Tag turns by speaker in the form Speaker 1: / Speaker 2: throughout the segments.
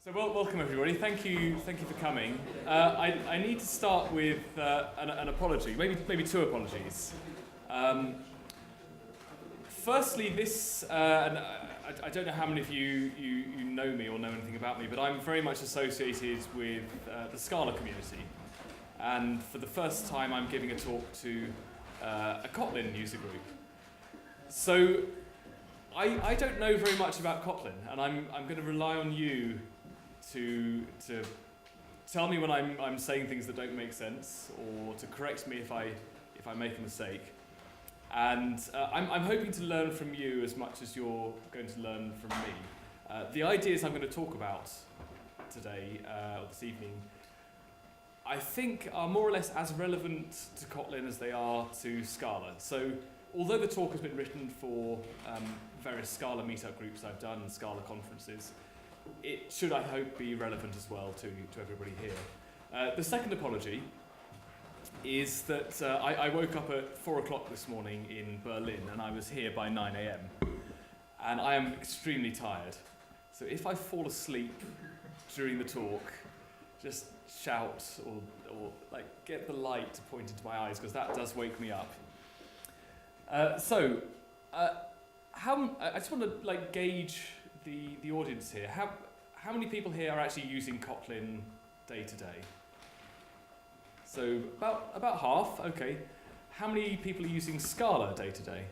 Speaker 1: So welcome everybody. Thank you for coming. I need to start with an apology, maybe two apologies. Firstly, this and I don't know how many of you know me or know anything about me, but I'm very much associated with the Scala community, and for the first time I'm giving a talk to a Kotlin user group. So I don't know very much about Kotlin, and I'm going to rely on you to tell me when I'm saying things that don't make sense, or to correct me if I make a mistake. And I'm hoping to learn from you as much as you're going to learn from me. The ideas I'm going to talk about today, or this evening, I think are more or less as relevant to Kotlin as they are to Scala. So although the talk has been written for various Scala meetup groups I've done and Scala conferences, it should, I hope, be relevant as well to everybody here. The second apology is that I woke up at 4 o'clock this morning in Berlin, and I was here by 9 a.m. and I am extremely tired. So if I fall asleep during the talk, just shout or like get the light to point into my eyes, because that does wake me up. I just want to gauge the audience here. How many people here are actually using Kotlin day to day? So about half, okay. How many people are using Scala day to day?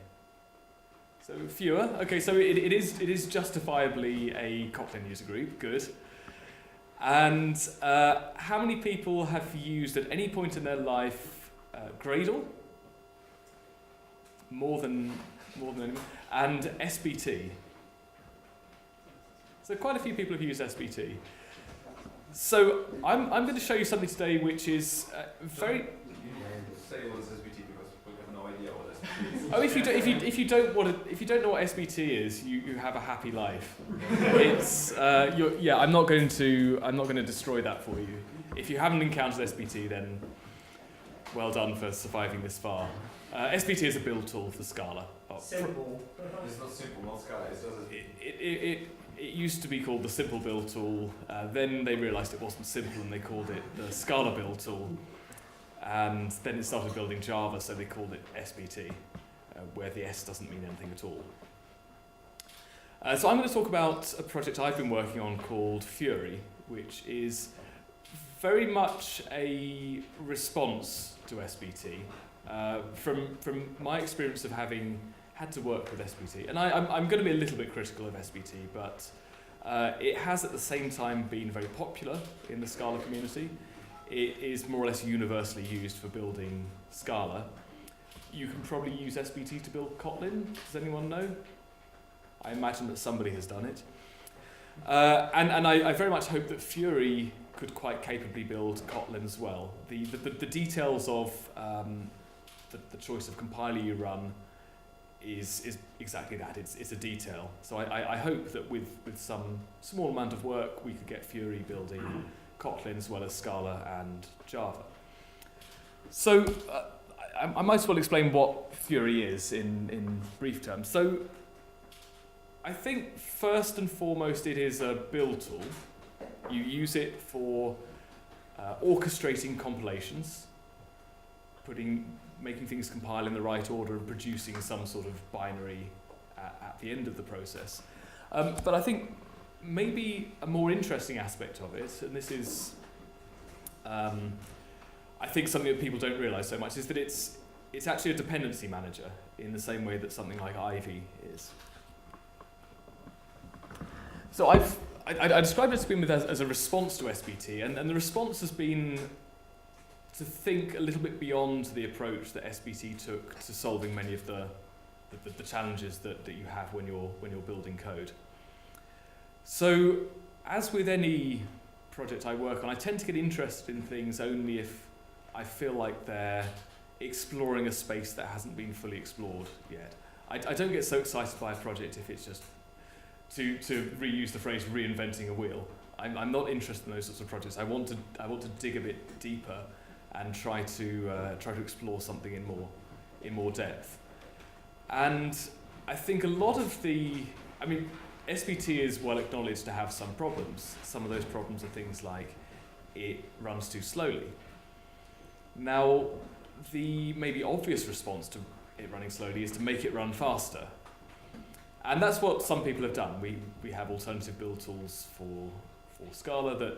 Speaker 1: So fewer. Okay, so it is justifiably a Kotlin user group. Good. And how many people have used at any point in their life Gradle? More than anyone. And SBT. So quite a few people have used SBT. So I'm going to show you something today which is very.
Speaker 2: You say what is SBT because we have no idea what SBT is.
Speaker 1: Oh, if you don't know what SBT is, you have a happy life. It's I'm not going to destroy that for you. If you haven't encountered SBT, then well done for surviving this far. SBT is a build tool for Scala.
Speaker 3: Simple.
Speaker 2: It's not simple, not Scala.
Speaker 1: It used to be called the simple build tool. Then they realised it wasn't simple and they called it the Scala build tool. And then it started building Java, so they called it SBT, where the S doesn't mean anything at all. So I'm going to talk about a project I've been working on called Fury, which is very much a response to SBT. From my experience of having had to work with SBT, and I'm going to be a little bit critical of SBT, but it has at the same time been very popular in the Scala community. It is more or less universally used for building Scala. You can probably use SBT to build Kotlin. Does anyone know? I imagine that somebody has done it. And I very much hope that Fury could quite capably build Kotlin as well. The details of the choice of compiler you run is exactly that. It's a detail. So I hope that with some small amount of work we could get Fury building Kotlin as well as Scala and Java. So I might as well explain what Fury is in brief terms. So I think first and foremost it is a build tool. You use it for orchestrating compilations, making things compile in the right order and producing some sort of binary at the end of the process. But I think maybe a more interesting aspect of it, and this is I think something that people don't realise so much, is that it's actually a dependency manager in the same way that something like Ivy is. So I described it as a response to SBT, and the response has been to think a little bit beyond the approach that SBT took to solving many of the challenges that you have when you're building code. So, as with any project I work on, I tend to get interested in things only if I feel like they're exploring a space that hasn't been fully explored yet. I don't get so excited by a project if it's just, to reuse the phrase, reinventing a wheel. I'm not interested in those sorts of projects. I want to dig a bit deeper and try to explore something in more depth. And I think a lot of SBT is well acknowledged to have some problems. Some of those problems are things like it runs too slowly. Now, the maybe obvious response to it running slowly is to make it run faster. And that's what some people have done. We have alternative build tools for Scala that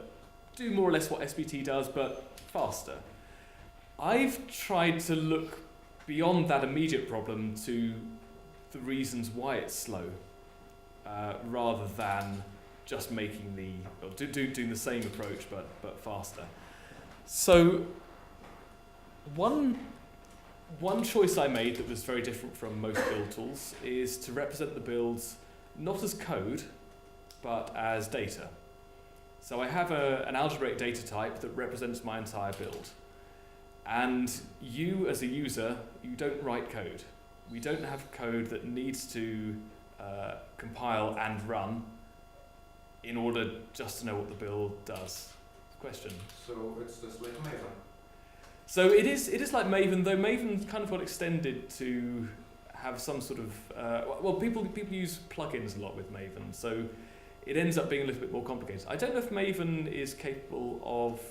Speaker 1: do more or less what SBT does, but faster. I've tried to look beyond that immediate problem to the reasons why it's slow, rather than just making doing the same approach but faster. So one choice I made that was very different from most build tools is to represent the builds not as code, but as data. So I have an algebraic data type that represents my entire build. And you, as a user, you don't write code. We don't have code that needs to compile and run in order just to know what the build does. Question?
Speaker 2: So it's just like Maven?
Speaker 1: So it is like Maven, though Maven kind of got extended to have some sort of, people use plugins a lot with Maven, so it ends up being a little bit more complicated. I don't know if Maven is capable of,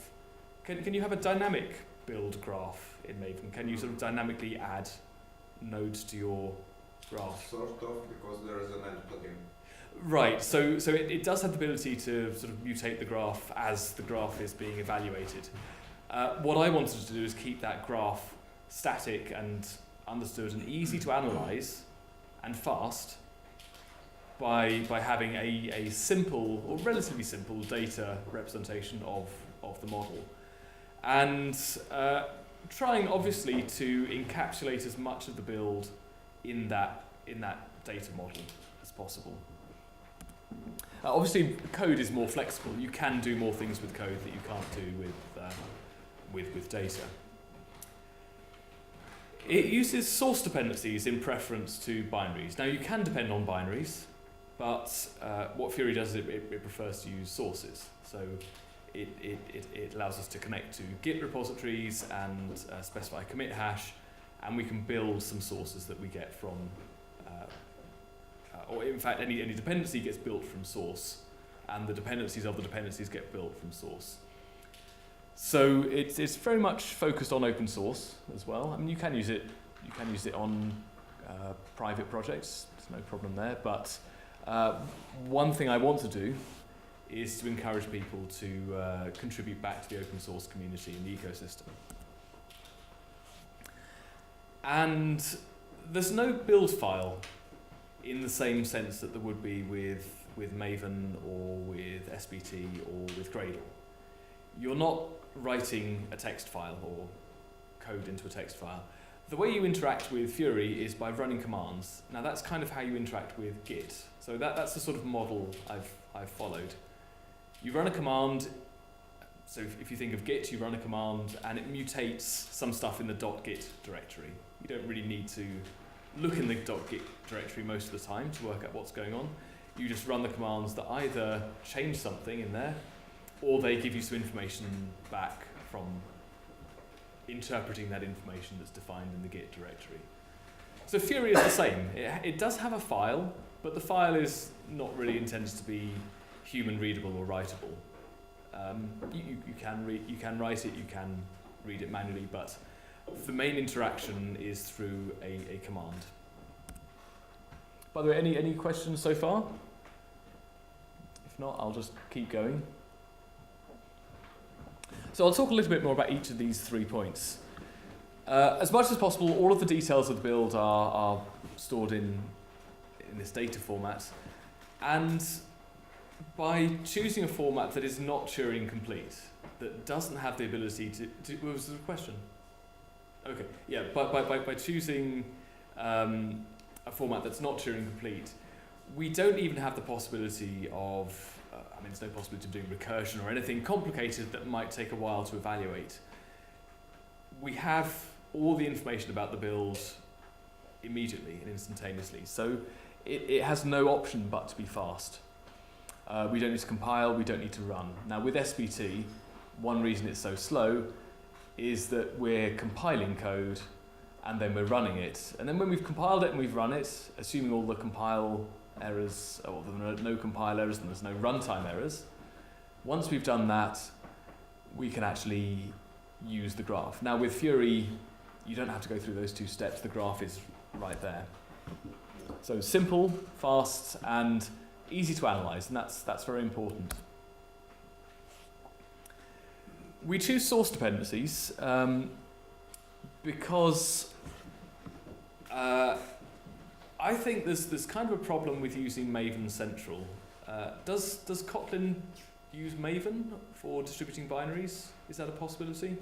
Speaker 1: can you have a dynamic build graph in Maven? Can you sort of dynamically add nodes to your graph?
Speaker 2: Sort of, because there is an end plugin.
Speaker 1: Right, so it does have the ability to sort of mutate the graph as the graph is being evaluated. What I wanted to do is keep that graph static and understood and easy to analyze and fast by having a simple or relatively simple data representation of the model. And trying obviously to encapsulate as much of the build in that data model as possible. Obviously, code is more flexible. You can do more things with code that you can't do with data. It uses source dependencies in preference to binaries. Now, you can depend on binaries, but what Fury does is it prefers to use sources. So it allows us to connect to Git repositories and specify a commit hash, and we can build some sources that we get from, or in fact, any dependency gets built from source, and the dependencies of the dependencies get built from source. So it's very much focused on open source as well. I mean, you can use it on private projects. There's no problem there. But one thing I want to do is to encourage people to contribute back to the open source community and the ecosystem. And there's no build file in the same sense that there would be with Maven or with SBT or with Gradle. You're not writing a text file or code into a text file. The way you interact with Fury is by running commands. Now that's kind of how you interact with Git. So that's the sort of model I've followed. You run a command, so if you think of Git, you run a command and it mutates some stuff in the .git directory. You don't really need to look in the .git directory most of the time to work out what's going on. You just run the commands that either change something in there, or they give you some information back from interpreting that information that's defined in the Git directory. So Fury is the same. It does have a file, but the file is not really intended to be human readable or writable. You can write it, you can read it manually, but the main interaction is through a command. By the way, any questions so far? If not, I'll just keep going. So I'll talk a little bit more about each of these 3 points. As much as possible, all of the details of the build are stored in this data format. And by choosing a format that is not Turing complete, that doesn't have the ability to what was the question? Okay, yeah, by choosing a format that's not Turing complete, we don't even have the possibility of there's no possibility of doing recursion or anything complicated that might take a while to evaluate. We have all the information about the build immediately and instantaneously, so it has no option but to be fast. We don't need to compile, we don't need to run. Now with SBT, one reason it's so slow is that we're compiling code and then we're running it. And then when we've compiled it and we've run it, assuming all the compile errors, or there are no compile errors and there's no runtime errors. Once we've done that, we can actually use the graph. Now with Fury, you don't have to go through those two steps. The graph is right there. So simple, fast, and easy to analyze, and that's very important. We choose source dependencies because I think there's kind of a problem with using Maven Central. Does Kotlin use Maven for distributing binaries? Is that a possibility?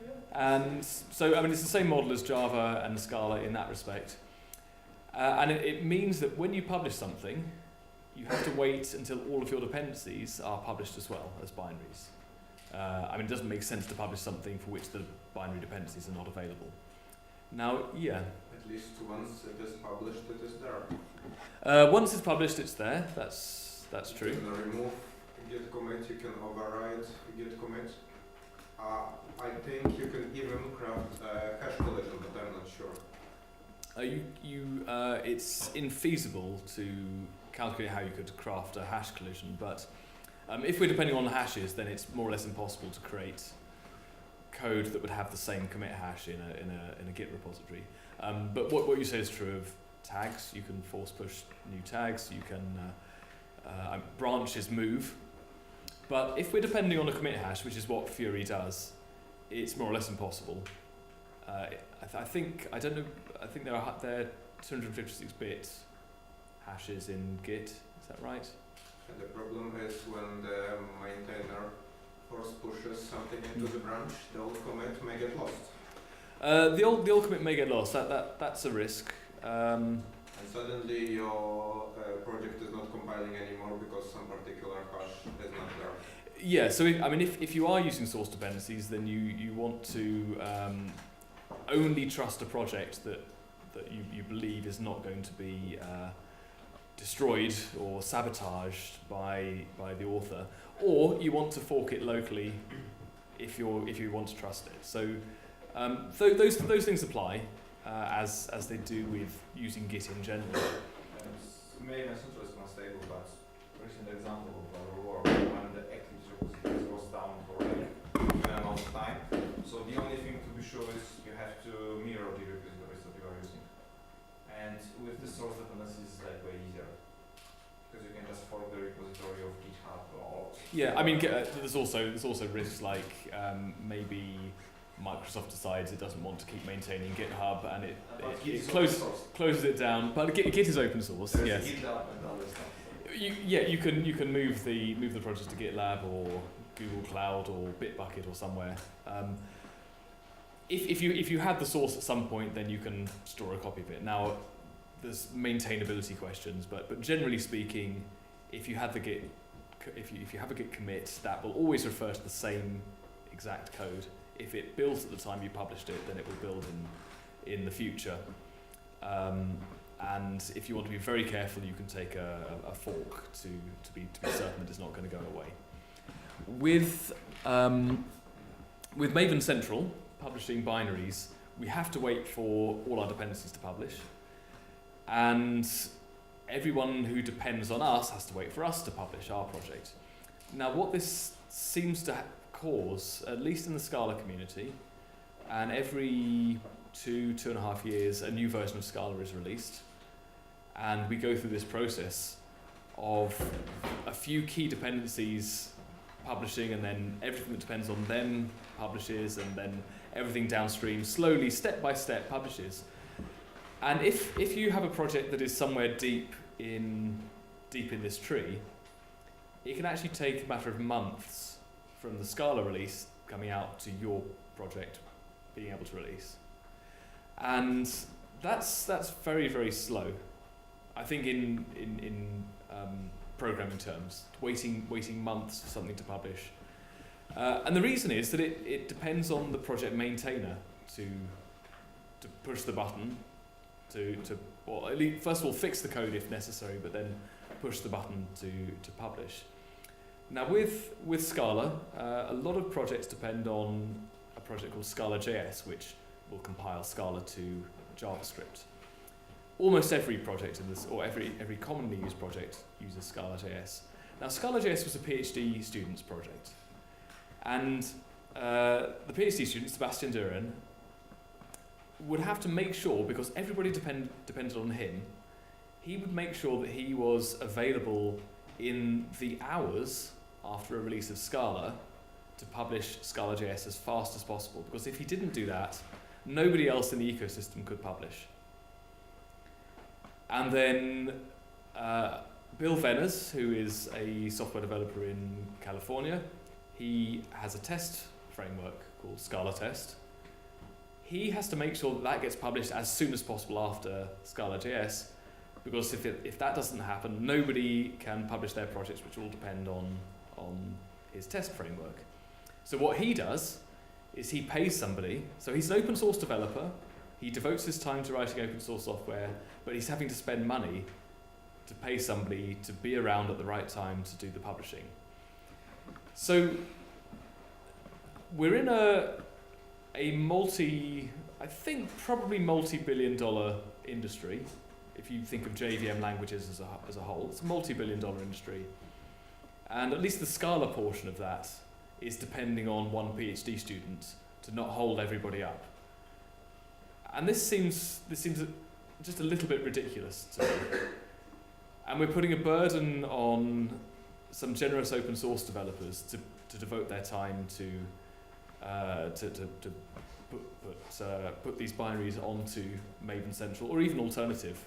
Speaker 1: Yeah. And so, I mean, it's the same model as Java and Scala in that respect. And it means that when you publish something, you have to wait until all of your dependencies are published as well as binaries. I mean, it doesn't make sense to publish something for which the binary dependencies are not available. Now, yeah.
Speaker 2: At least once it is published, it is there.
Speaker 1: Once it's published, it's there. That's true.
Speaker 2: You can remove git commit, you can override git commit. I think you can even craft hash collision, but I'm not sure. It's infeasible to calculate how you could craft a hash collision, but if we're depending on hashes, then it's more or less impossible to create code that would have the same commit hash in a Git repository. But what you say is true of tags. You can force push new tags. You can branches move. But if we're depending on a commit hash, which is what Fury does, it's more or less impossible. I think there are 256-bit hashes in Git. Is that right? And the problem is when the maintainer force pushes something into the branch, the old commit may get lost.
Speaker 1: The old commit may get lost. That's a risk.
Speaker 2: And suddenly your project is not compiling anymore because some particular hash is not there.
Speaker 1: Yeah. So if you are using source dependencies, then you want to only trust a project that you believe is not going to be destroyed or sabotaged by the author, or you want to fork it locally if you want to trust it. So those things apply as they do with using Git in general.
Speaker 2: Maven Central is unstable, but recent example of our work when the Eclipse repository was down for an amount of time. So the only thing to be sure is you have to mirror the repositories that you are using. And with the source dependencies, it's like way easier. Because you can just fork the repository of GitHub or...
Speaker 1: Yeah, I mean, there's also risks like maybe Microsoft decides it doesn't want to keep maintaining GitHub and it closes it down. But Git is open source.
Speaker 2: There's
Speaker 1: yes.
Speaker 2: GitLab and other stuff.
Speaker 1: You can move the project to GitLab or Google Cloud or Bitbucket or somewhere. If you had the source at some point, then you can store a copy of it. Now, there's maintainability questions, but generally speaking, if you have a Git commit, that will always refer to the same exact code. If it builds at the time you published it, then it will build in the future. And if you want to be very careful, you can take a fork to be certain that it's not going to go away. With Maven Central publishing binaries, we have to wait for all our dependencies to publish, and everyone who depends on us has to wait for us to publish our project. Now, what this seems to cause, at least in the Scala community, and every 2.5 years, a new version of Scala is released, and we go through this process of a few key dependencies publishing, and then everything that depends on them publishes, and then everything downstream slowly, step by step, publishes. And if you have a project that is somewhere deep in this tree, it can actually take a matter of months from the Scala release coming out to your project being able to release. And that's very, very slow. I think in programming terms, waiting months for something to publish. And the reason is that it depends on the project maintainer to push the button well, at least first of all fix the code if necessary, but then push the button to publish. Now with Scala, a lot of projects depend on a project called Scala.js, which will compile Scala to JavaScript.
Speaker 2: almost every project in this, or every commonly used project uses Scala.js. Now, Scala.js was a PhD student's project, and the PhD student, Sebastian Duren, would have to make sure, because everybody depended on him, he would make sure that he was available in the hours after a release of Scala to publish Scala.js as fast as possible, because if he didn't do that, nobody else in the ecosystem could publish. And then Bill Venners, who is a software developer in California, he has a test framework called Scala Test. He has to make sure that that gets published as soon as possible after Scala.js, because if that doesn't happen, nobody can publish their projects, which all depend on his test framework. So what he does is he pays somebody. So he's an open source developer. He devotes his time to writing open source software, but he's having to spend money to pay somebody to be around at the right time to do the publishing. So we're in a probably multi-billion-dollar industry. If you think of JVM languages as a whole, it's a multi-billion-dollar industry. And at least the Scala portion of that is depending on one PhD student to not hold everybody up. And this seems just a little bit ridiculous to me. And we're putting a burden on some generous open source developers to devote their time to put these binaries onto Maven Central, or even alternative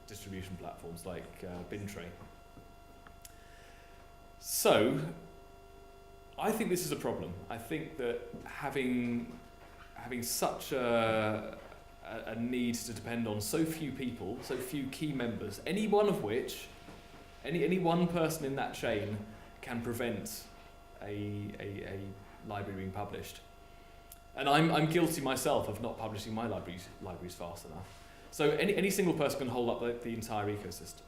Speaker 2: distribution platforms like Bintray. So, I think this is a problem. I think that having such a need to depend on so few people, so few key members, any one of which, any one person in that chain can prevent a library being published. And I'm guilty myself of not publishing my libraries fast enough. So any single person can hold up the entire ecosystem.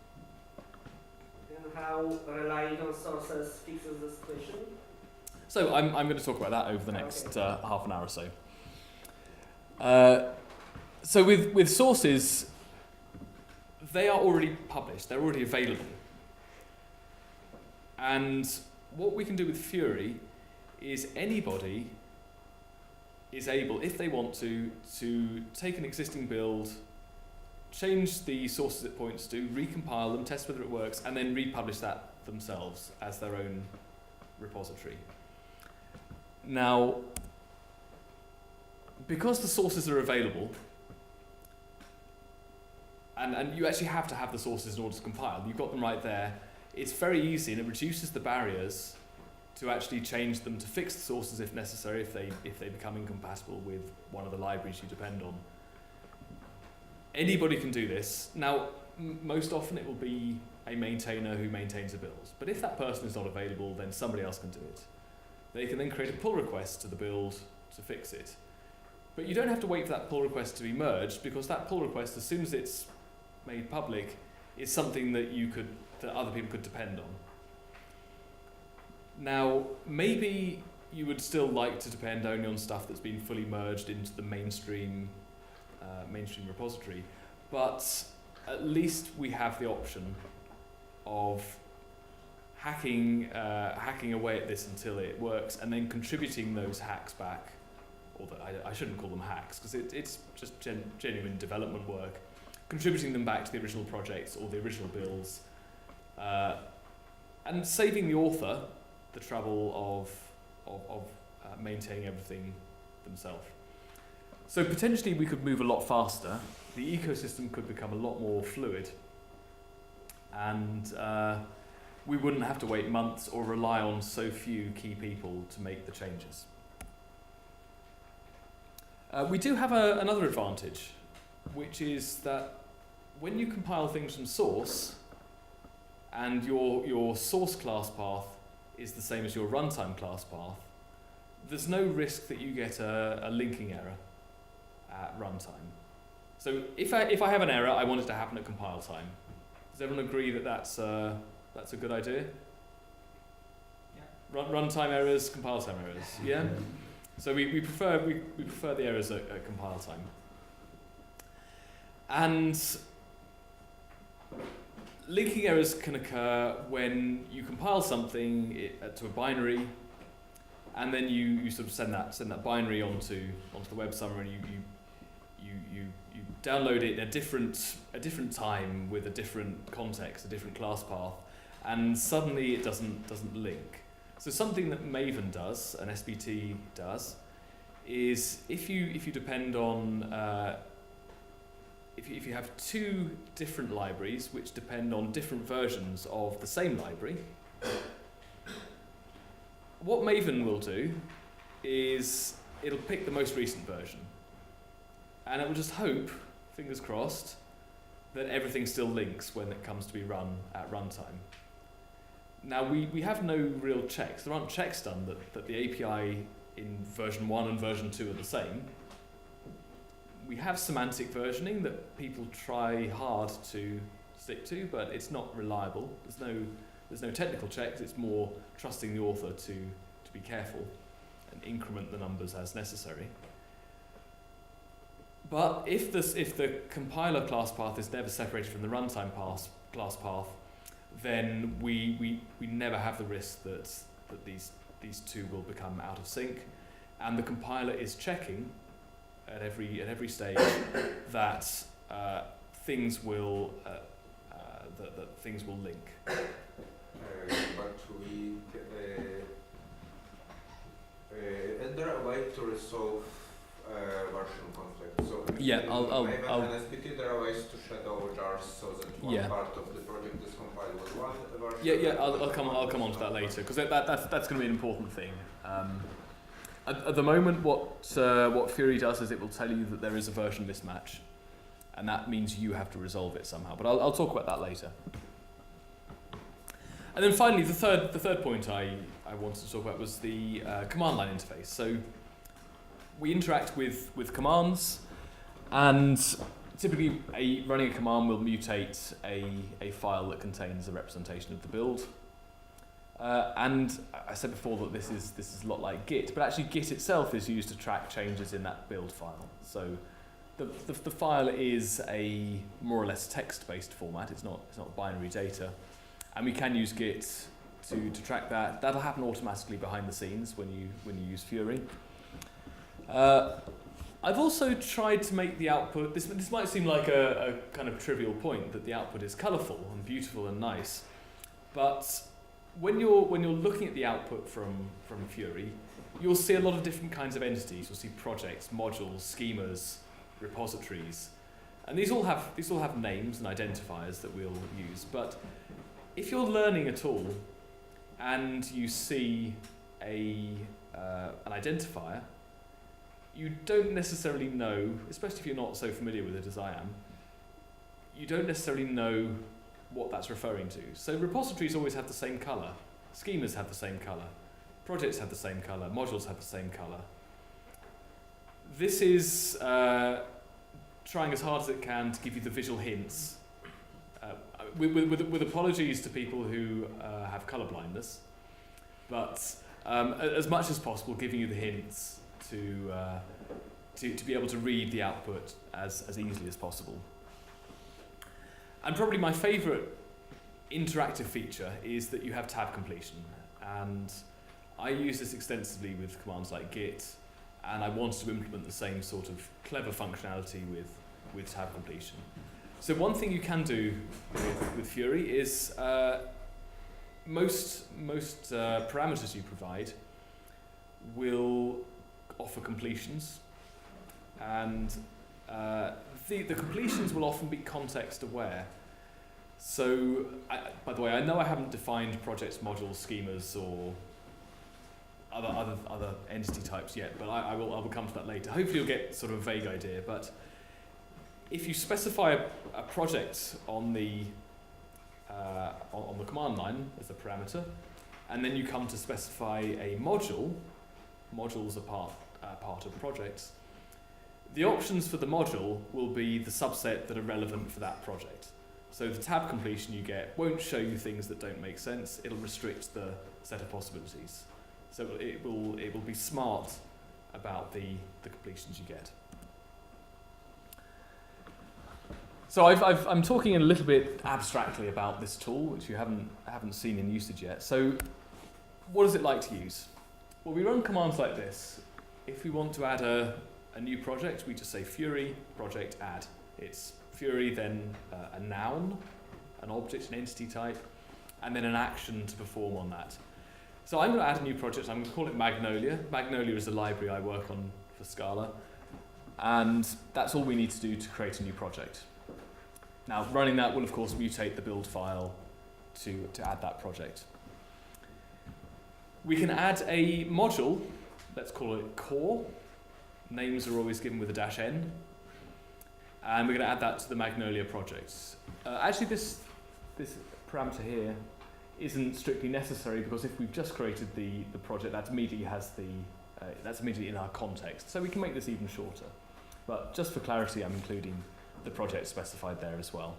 Speaker 3: And how relying on sources fixes the situation?
Speaker 2: So I'm going to talk about that over the next half an hour or so. So with sources, they are already published, they're already available. And what we can do with Fury is anybody is able, if they want to take an existing build, change the sources it points to, recompile them, test whether it works, and then republish that themselves as their own repository. Now, because the sources are available, and you actually have to have the sources in order to compile, you've got them right there, it's very easy and it reduces the barriers to actually change them, to fix the sources if necessary, if they become incompatible with one of the libraries you depend on. Anybody can do this. Now, most often it will be a maintainer who maintains a build. But if that person is not available, then somebody else can do it. They can then create a pull request to the build to fix it. But you don't have to wait for that pull request to be merged, because that pull request, as soon as it's made public, is something that that other people could depend on. Now, maybe you would still like to depend only on stuff that's been fully merged into the mainstream repository, but at least we have the option of hacking away at this until it works, and then contributing those hacks back. Although I shouldn't call them hacks, because it's just genuine development work. Contributing them back to the original projects or the original builds, and saving the author the trouble of maintaining everything themselves. So potentially we could move a lot faster. The ecosystem could become a lot more fluid, and we wouldn't have to wait months or rely on so few key people to make the changes. We do have another advantage, which is that when you compile things from source, and your source class path is the same as your runtime class path, there's no risk that you get a linking error at runtime. So if I have an error, I want it to happen at compile time. Does everyone agree that that's a good idea? Yeah. Runtime errors, compile time errors. Yeah. So we prefer the errors at compile time. And linking errors can occur when you compile something to a binary, and then you sort of send that binary onto the web server, and you download it at a different time with a different context, a different class path, and suddenly it doesn't link. So something that Maven does, and SBT does, is if you depend on if you have two different libraries which depend on different versions of the same library, what Maven will do is it'll pick the most recent version, and it will just hope, fingers crossed, that everything still links when it comes to be run at runtime. Now we have no real checks. There aren't checks done that the API in version 1 and version 2 are the same. We have semantic versioning that people try hard to stick to, but it's not reliable. There's no technical checks. It's more trusting the author to be careful and increment the numbers as necessary. But if the compiler class path is never separated from the runtime class path, then we never have the risk that these two will become out of sync, and the compiler is checking at every stage that things will that things will link.
Speaker 4: But is there a way to resolve version conflict? So
Speaker 2: Yeah, I'll
Speaker 4: and SPT, there are ways to shadow jars so that one
Speaker 2: Yeah.
Speaker 4: part of the project is compiled with one version.
Speaker 2: Yeah, I'll come on to that later, because that's going to be an important thing. At the moment, what Fury does is it will tell you that there is a version mismatch, and that means you have to resolve it somehow. But I'll talk about that later. And then finally, the third point I wanted to talk about was the command line interface. So we interact with commands, and typically running a command will mutate a file that contains a representation of the build. And I said before that this is a lot like Git, but actually Git itself is used to track changes in that build file. So the file is a more or less text-based format. It's not binary data, and we can use Git to track that. That'll happen automatically behind the scenes when you use Fury. I've also tried to make the output. This might seem like a kind of trivial point, that the output is colourful and beautiful and nice, but when you're looking at the output from Fury, you'll see a lot of different kinds of entities. You'll see projects, modules, schemas, repositories, and these all have names and identifiers that we'll use. But if you're learning at all and you see an identifier, you don't necessarily know, especially if you're not so familiar with it as I am, you don't necessarily know what that's referring to. So repositories always have the same colour, schemas have the same colour, projects have the same colour, modules have the same colour. This is trying as hard as it can to give you the visual hints, with apologies to people who have colour blindness, but as much as possible giving you the hints to be able to read the output as easily as possible. And probably my favourite interactive feature is that you have tab completion, and I use this extensively with commands like Git, and I wanted to implement the same sort of clever functionality with tab completion. So one thing you can do with Fury is most parameters you provide will offer completions, and the completions will often be context aware. So, by the way, I know I haven't defined projects, modules, schemas, or other entity types yet, but I will come to that later. Hopefully you'll get sort of a vague idea, but if you specify a project on the command line as a parameter, and then you come to specify a module, modules are part of projects, the options for the module will be the subset that are relevant for that project. So the tab completion you get won't show you things that don't make sense, it'll restrict the set of possibilities. So it will be smart about the completions you get. So I'm talking a little bit abstractly about this tool, which you haven't seen in usage yet. So what is it like to use? Well, we run commands like this. If we want to add a new project, we just say Fury project add. It's Fury, then a noun, an object, an entity type, and then an action to perform on that. So I'm going to add a new project. I'm going to call it Magnolia. Magnolia is a library I work on for Scala. And that's all we need to do to create a new project. Now, running that will, of course, mutate the build file to add that project. We can add a module. Let's call it core. Names are always given with a -n. And we're going to add that to the Magnolia project. Actually, this parameter here isn't strictly necessary, because if we've just created the project, that immediately has that's immediately in our context. So we can make this even shorter. But just for clarity, I'm including the project specified there as well.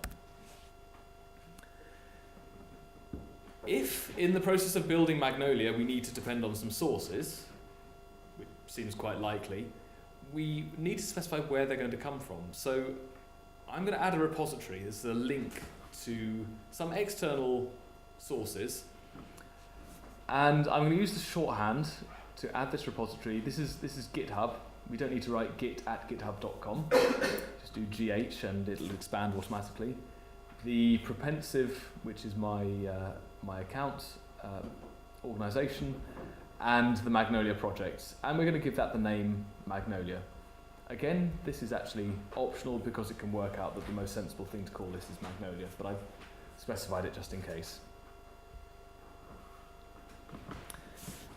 Speaker 2: If in the process of building Magnolia we need to depend on some sources, which seems quite likely, we need to specify where they're going to come from. So I'm going to add a repository. This is a link to some external sources, and I'm going to use the shorthand to add this repository. This is GitHub. We don't need to write git@github.com. Just do gh and it'll expand automatically. The prepensive, which is my account organization, and the Magnolia project. And we're going to give that the name Magnolia. Again, this is actually optional because it can work out that the most sensible thing to call this is Magnolia, but I've specified it just in case.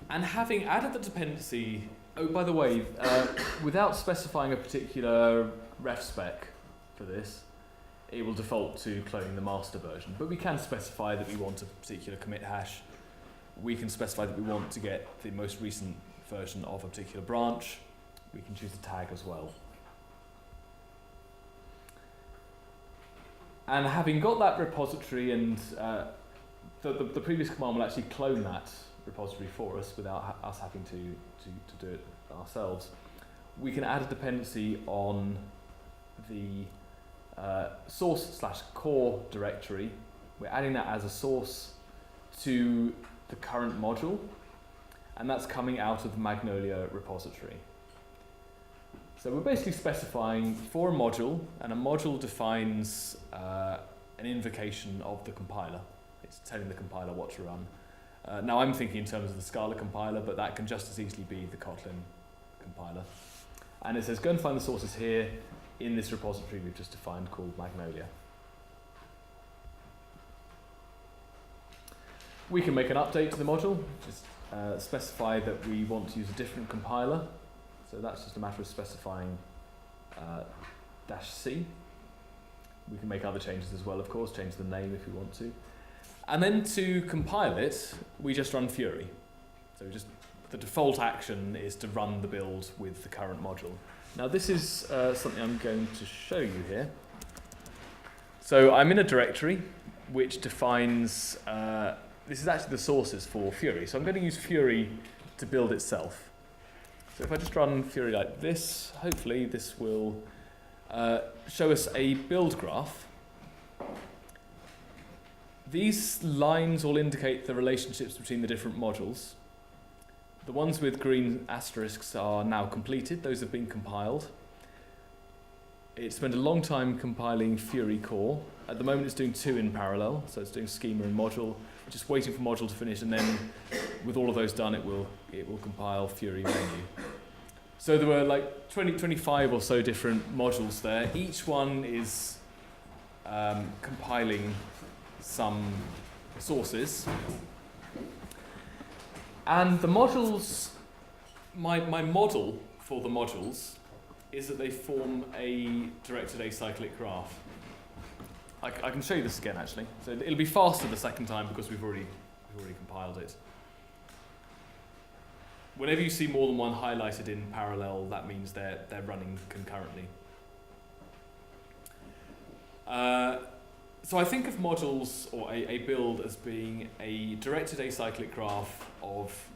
Speaker 2: And having added the dependency, oh, by the way, without specifying a particular ref spec for this, it will default to cloning the master version. But we can specify that we want a particular commit hash. We can specify that we want to get the most recent version of a particular branch. We can choose a tag as well. And having got that repository, and the previous command will actually clone that repository for us without us having to do it ourselves, we can add a dependency on the source/core directory. We're adding that as a source to the current module, and that's coming out of the Magnolia repository. So we're basically specifying for a module, and a module defines an invocation of the compiler. It's telling the compiler what to run. Now I'm thinking in terms of the Scala compiler, but that can just as easily be the Kotlin compiler. And it says go and find the sources here in this repository we've just defined called Magnolia. We can make an update to the module, just specify that we want to use a different compiler. So that's just a matter of specifying -c. We can make other changes as well, of course, change the name if we want to. And then to compile it, we just run Fury. So just the default action is to run the build with the current module. Now this is something I'm going to show you here. So I'm in a directory which defines, this is actually the sources for Fury. So I'm going to use Fury to build itself. So if I just run Fury like this, hopefully this will show us a build graph. These lines all indicate the relationships between the different modules. The ones with green asterisks are now completed. Those have been compiled. It spent a long time compiling Fury core. At the moment it's doing 2 in parallel, so it's doing schema and module. We're just waiting for module to finish, and then with all of those done, it will compile Fury menu. So there were like 25 or so different modules there. Each one is compiling some sources. And the modules, my model for the modules is that they form a directed acyclic graph. I can show you this again actually. So it'll be faster the second time because we've already compiled it. Whenever you see more than one highlighted in parallel, that means they're running concurrently. So I think of modules or a build as being a directed acyclic graph of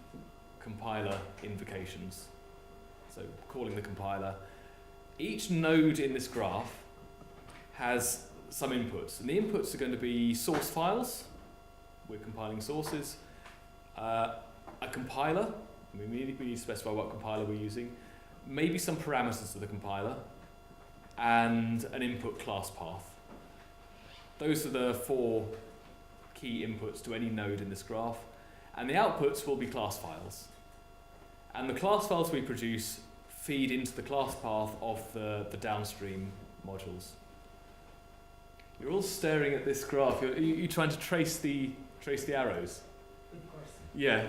Speaker 2: compiler invocations. So calling the compiler. Each node in this graph has some inputs. And the inputs are going to be source files. We're compiling sources. A compiler. We need to specify what compiler we're using. Maybe some parameters to the compiler. And an input class path. Those are the 4 key inputs to any node in this graph. And the outputs will be class files. And the class files we produce feed into the class path of the downstream modules. You're all staring at this graph. You're trying to trace the arrows.
Speaker 3: Of course.
Speaker 2: Yeah.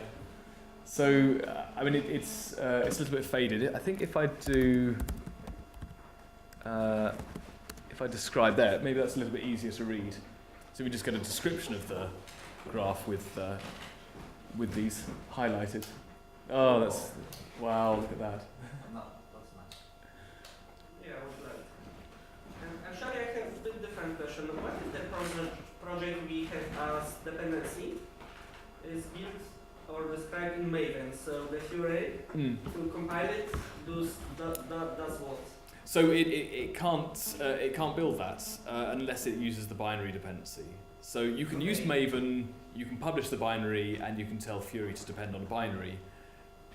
Speaker 2: So I mean it's a little bit faded. I think if I do if I describe that, maybe that's a little bit easier to read. So we just get a description of the graph with these highlighted. Oh, that's wow! Look at that.
Speaker 4: No, that's nice.
Speaker 3: Yeah, I would like. And actually, I have a bit different question. What is the project we have as dependency is built or described in Maven? So the Fury to compile it does what?
Speaker 2: So it can't build that unless it uses the binary dependency. So you can use Maven, you can publish the binary, and you can tell Fury to depend on a binary,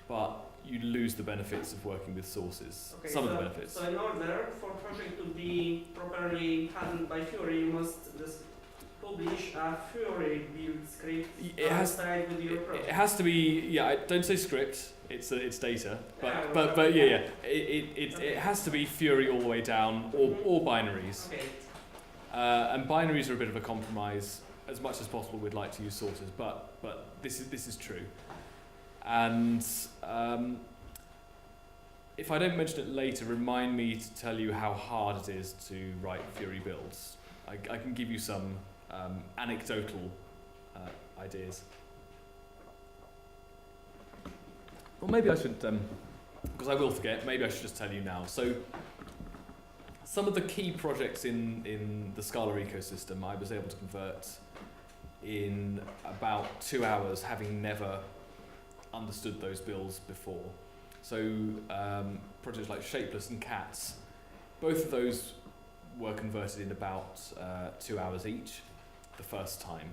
Speaker 2: but you lose the benefits of working with sources.
Speaker 3: Okay,
Speaker 2: Some of the benefits.
Speaker 3: So in order for project to be properly handled by Fury, you must just publish a Fury build script alongside with your project.
Speaker 2: It has to be. Yeah, don't say script. It's data.
Speaker 3: Yeah,
Speaker 2: But yeah. It has to be Fury all the way down, or binaries.
Speaker 3: Okay.
Speaker 2: And binaries are a bit of a compromise. As much as possible, we'd like to use sources, but this is true. And if I don't mention it later, remind me to tell you how hard it is to write Fury builds. I can give you some anecdotal ideas. Or maybe I should, because I will forget, maybe I should just tell you now. So some of the key projects in the Scala ecosystem I was able to convert in about 2 hours, having never understood those builds before. So projects like Shapeless and Cats, both of those were converted in about 2 hours each, the first time.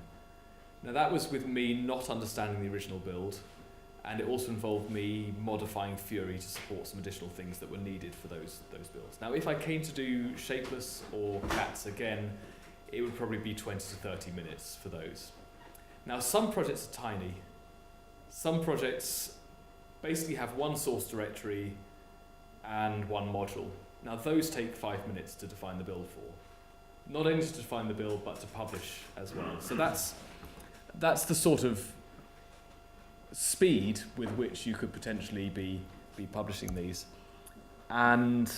Speaker 2: Now that was with me not understanding the original build, and it also involved me modifying Fury to support some additional things that were needed for those builds. Now if I came to do Shapeless or Cats again, it would probably be 20 to 30 minutes for those. Now some projects are tiny. Some projects basically have one source directory and one module. Now those take 5 minutes to define the build for. Not only to define the build, but to publish as well. So that's the sort of speed with which you could potentially be publishing these. And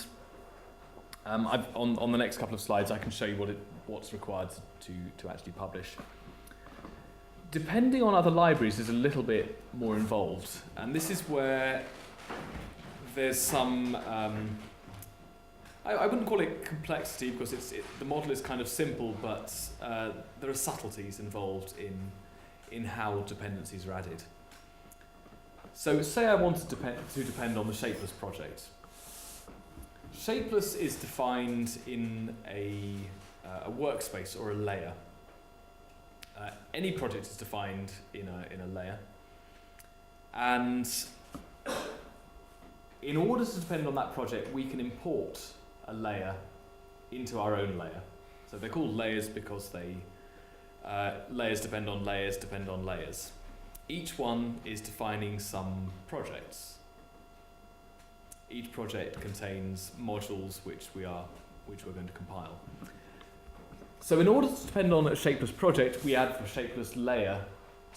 Speaker 2: on the next couple of slides, I can show you what's required to actually publish. Depending on other libraries is a little bit more involved, and this is where there's some I wouldn't call it complexity, because the model is kind of simple, but there are subtleties involved in how dependencies are added. So say I wanted to depend on the Shapeless project. Shapeless is defined in a workspace or a layer. Any project is defined in a layer. And in order to depend on that project, we can import a layer into our own layer. So they're called layers because layers depend on layers depend on layers. Each one is defining some projects. Each project contains modules which we're going to compile. So in order to depend on a Shapeless project, we add the Shapeless layer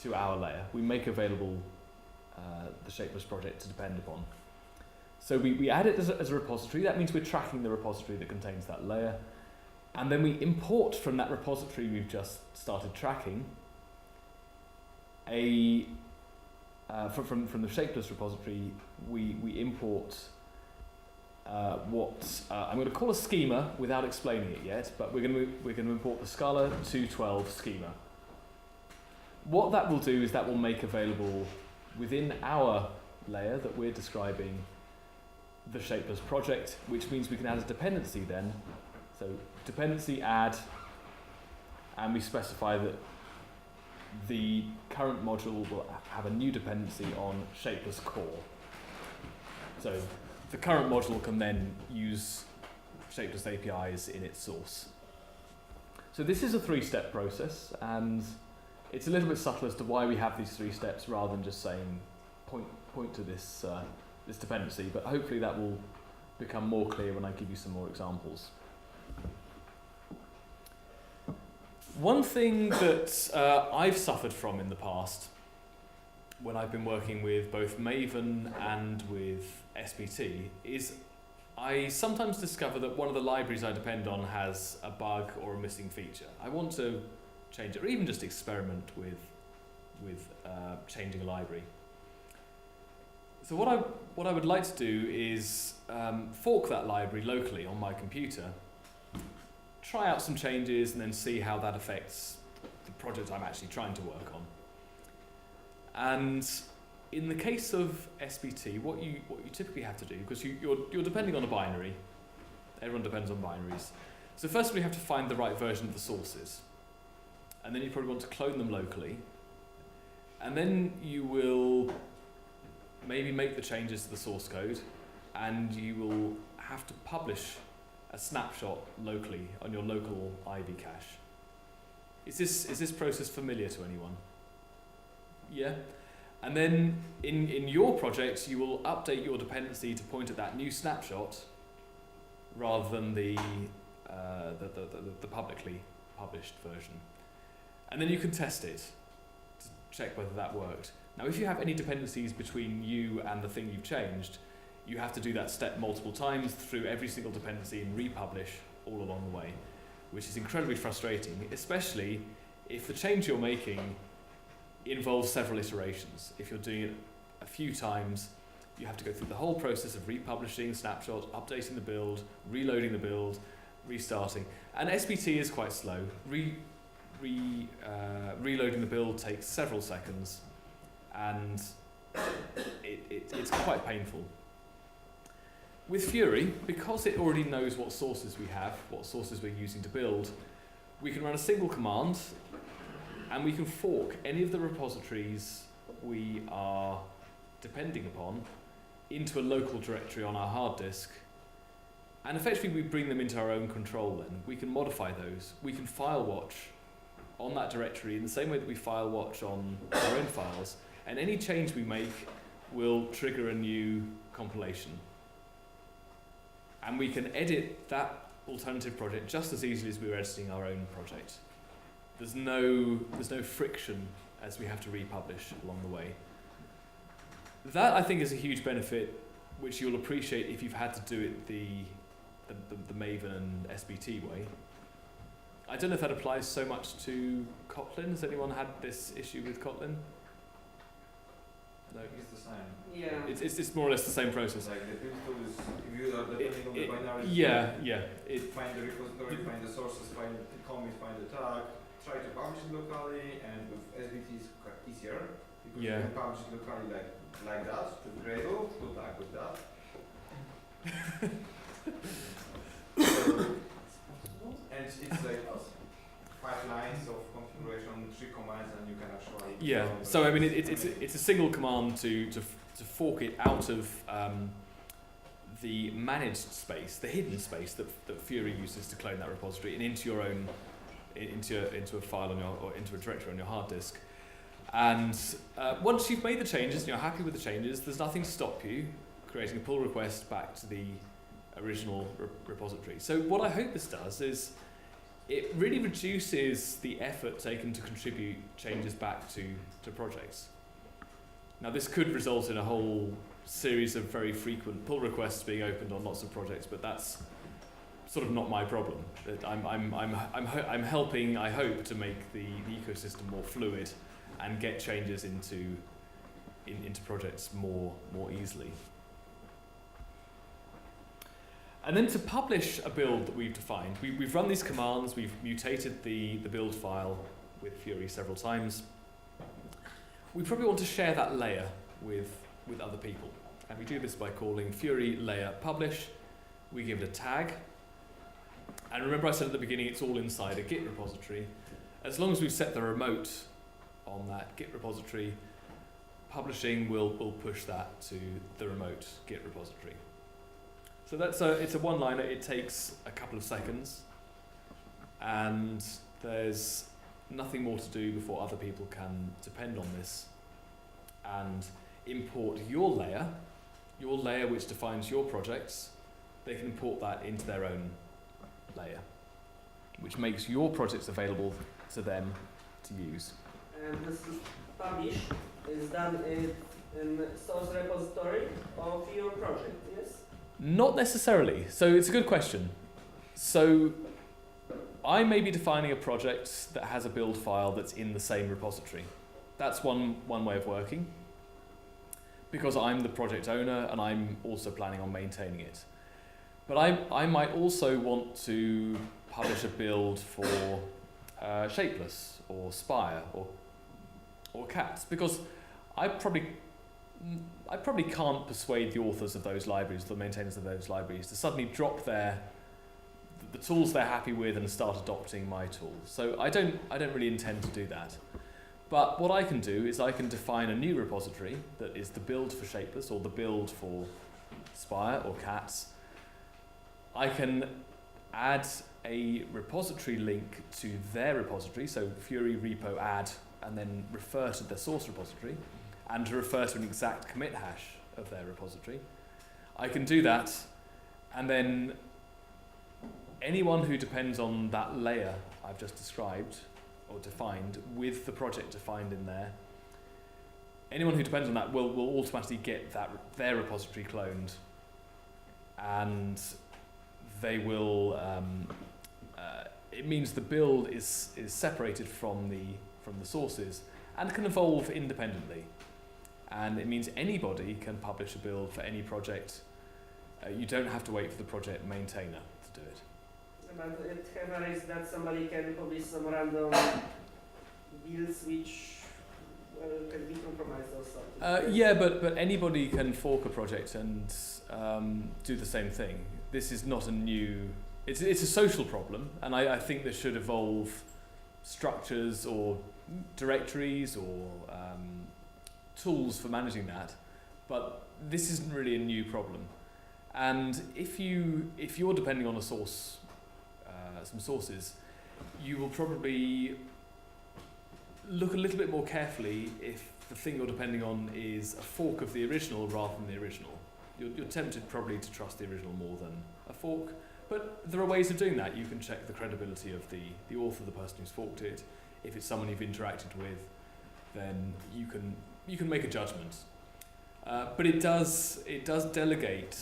Speaker 2: to our layer. We make available the Shapeless project to depend upon. So we add it as a repository. That means we're tracking the repository that contains that layer. And then we import from that repository we've just started tracking from the Shapeless repository, we import what I'm going to call a schema without explaining it yet, but we're going to import the Scala 212 schema. What that will do is that will make available within our layer that we're describing the Shapeless project, which means we can add a dependency then. So dependency add
Speaker 1: and we specify that the current module will have a new dependency on shapeless core. So the current module can then use shapeless APIs in its source. So this is a 3-step process, and it's a little bit subtle as to why we have these 3 steps rather than just saying point to this this dependency, but hopefully that will become more clear when I give you some more examples. One thing that I've suffered from in the past when I've been working with both Maven and with SBT is I sometimes discover that one of the libraries I depend on has a bug or a missing feature. I want to change it, or even just experiment with changing a library. So what I would like to do is fork that library locally on my computer, try out some changes, and then see how that affects the project I'm actually trying to work on. And in the case of SBT, what you typically have to do, because you're depending on a binary, everyone depends on binaries. So first we have to find the right version of the sources, and then you probably want to clone them locally, and then you will maybe make the changes to the source code, and you will have to publish a snapshot locally on your local Ivy cache. Is this process familiar to anyone? Yeah? And then in your project, you will update your dependency to point at that new snapshot rather than the publicly published version. And then you can test it to check whether that worked. Now, if you have any dependencies between you and the thing you've changed, you have to do that step multiple times through every single dependency and republish all along the way, which is incredibly frustrating, especially if the change you're making involves several iterations. If you're doing it a few times, you have to go through the whole process of republishing snapshot, updating the build, reloading the build, restarting. And SBT is quite slow. Reloading the build takes several seconds, and it's quite painful. With Fury, because it already knows what sources we have, what sources we're using to build, we can run a single command, and we can fork any of the repositories we are depending upon into a local directory on our hard disk, and effectively we bring them into our own control then. We can modify those. We can file watch on that directory in the same way that we file watch on our own files, and any change we make will trigger a new compilation. And we can edit that alternative project just as easily as we were editing our own project. There's no friction as we have to republish along the way. That, I think, is a huge benefit, which you'll appreciate if you've had to do it the Maven and SBT way. I don't know if that applies so much to Kotlin. Has anyone had this issue with Kotlin? No.
Speaker 4: It's the same.
Speaker 3: Yeah.
Speaker 1: It's more or less the same process.
Speaker 4: Like the build tool is, if you are depending on the binary,
Speaker 1: Find
Speaker 4: the repository, find the sources, find the commit, find the tag, try to publish it locally, and with SBT it's quite easier because you can publish it locally like that, to Gradle, to tag with that. And it's like 5 lines of configuration, 3 commands, and you can actually.
Speaker 1: Yeah. So I mean, it's a single command to fork it out of the managed space, the hidden space that Fury uses to clone that repository, and into your own, into a file on your, or into a directory on your hard disk. And once you've made the changes and you're happy with the changes, there's nothing to stop you creating a pull request back to the original repository. So what I hope this does is it really reduces the effort taken to contribute changes back to projects. Now this could result in a whole series of very frequent pull requests being opened on lots of projects, but that's sort of not my problem. I'm helping, I hope, to make the ecosystem more fluid and get changes into projects more easily. And then to publish a build that we've defined, we've run these commands, we've mutated the build file with Fury several times. We probably want to share that layer with other people. And we do this by calling Fury layer publish. We give it a tag. And remember I said at the beginning it's all inside a Git repository.
Speaker 2: as long as we've set the remote on that Git repository, publishing will push that to the remote Git repository. So it's a one-liner. It takes a couple of seconds, and there's nothing more to do before other people can depend on this and import your layer which defines your projects. They can import that into their own layer, which makes your projects available to them to use.
Speaker 3: And this publish is done in source repository of your project, yes?
Speaker 2: Not necessarily. So it's a good question. So I may be defining a project that has a build file that's in the same repository. That's one way of working, because I'm the project owner and I'm also planning on maintaining it. But I might also want to publish a build for Shapeless or Spire or Cats, because I probably can't persuade the authors of those libraries, the maintainers of those libraries, to suddenly drop the tools they're happy with and start adopting my tools. So I don't really intend to do that. But what I can do is I can define a new repository that is the build for Shapeless or the build for Spire or Cats. I can add a repository link to their repository, so Fury repo add, and then refer to the source repository, and to refer to an exact commit hash of their repository. I can do that, and then anyone who depends on that layer I've just described or defined with the project defined in there, anyone who depends on that will automatically get their repository cloned, and they will. It means the build is separated from the sources and can evolve independently. And it means anybody can publish a build for any project. You don't have to wait for the project maintainer to do it.
Speaker 3: But it have a risk that somebody can publish some random builds which can be compromised or something.
Speaker 2: Yeah, but anybody can fork a project and do the same thing. This is not a new. It's a social problem, and I think this should evolve structures or directories or tools for managing that. But this isn't really a new problem. And if you're depending on a source, some sources, you will probably look a little bit more carefully if the thing you're depending on is a fork of the original rather than the original. You're tempted probably to trust the original more than a fork, but there are ways of doing that. You can check the credibility of the author, the person who's forked it. If it's someone you've interacted with, then you can make a judgment. But it does delegate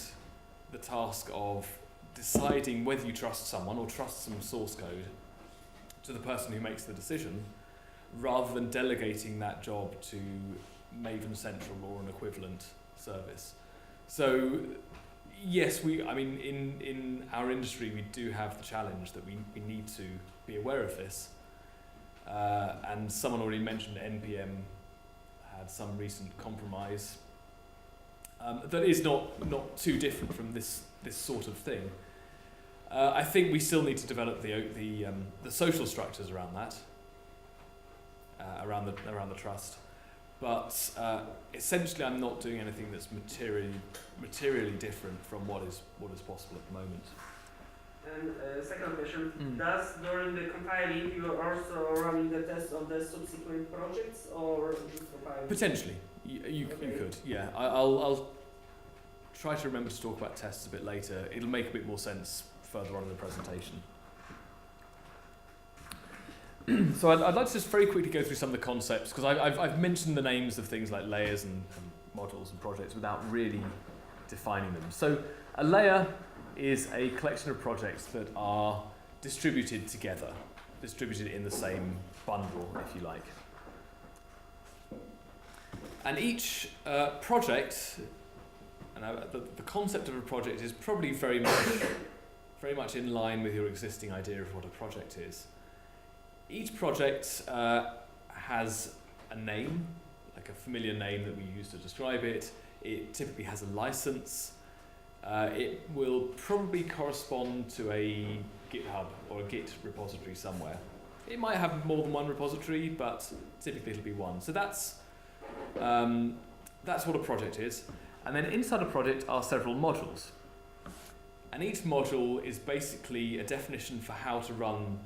Speaker 2: the task of deciding whether you trust someone or trust some source code to the person who makes the decision, rather than delegating that job to Maven Central or an equivalent service. So yes, in our industry we do have the challenge that we need to be aware of this. And someone already mentioned NPM had some recent compromise that is not too different from this sort of thing. I think we still need to develop the social structures around that, around the trust. But essentially, I'm not doing anything that's materially different from what is possible at the moment.
Speaker 3: And second question, does during the compiling you are also running the test of the subsequent projects or just compiling?
Speaker 2: Potentially, you could, yeah. I'll try to remember to talk about tests a bit later. It'll make a bit more sense further on in the presentation. So I'd like to just very quickly go through some of the concepts, because I've mentioned the names of things like layers and modules and projects without really defining them. So a layer is a collection of projects that are distributed together, distributed in the same bundle, if you like. And each project, and the concept of a project is probably very much in line with your existing idea of what a project is. Each project has a name, like a familiar name that we use to describe it. It typically has a license. It will probably correspond to a GitHub or a Git repository somewhere. It might have more than one repository, but typically it'll be one. So that's what a project is. And then inside a project are several modules. And each module is basically a definition for how to run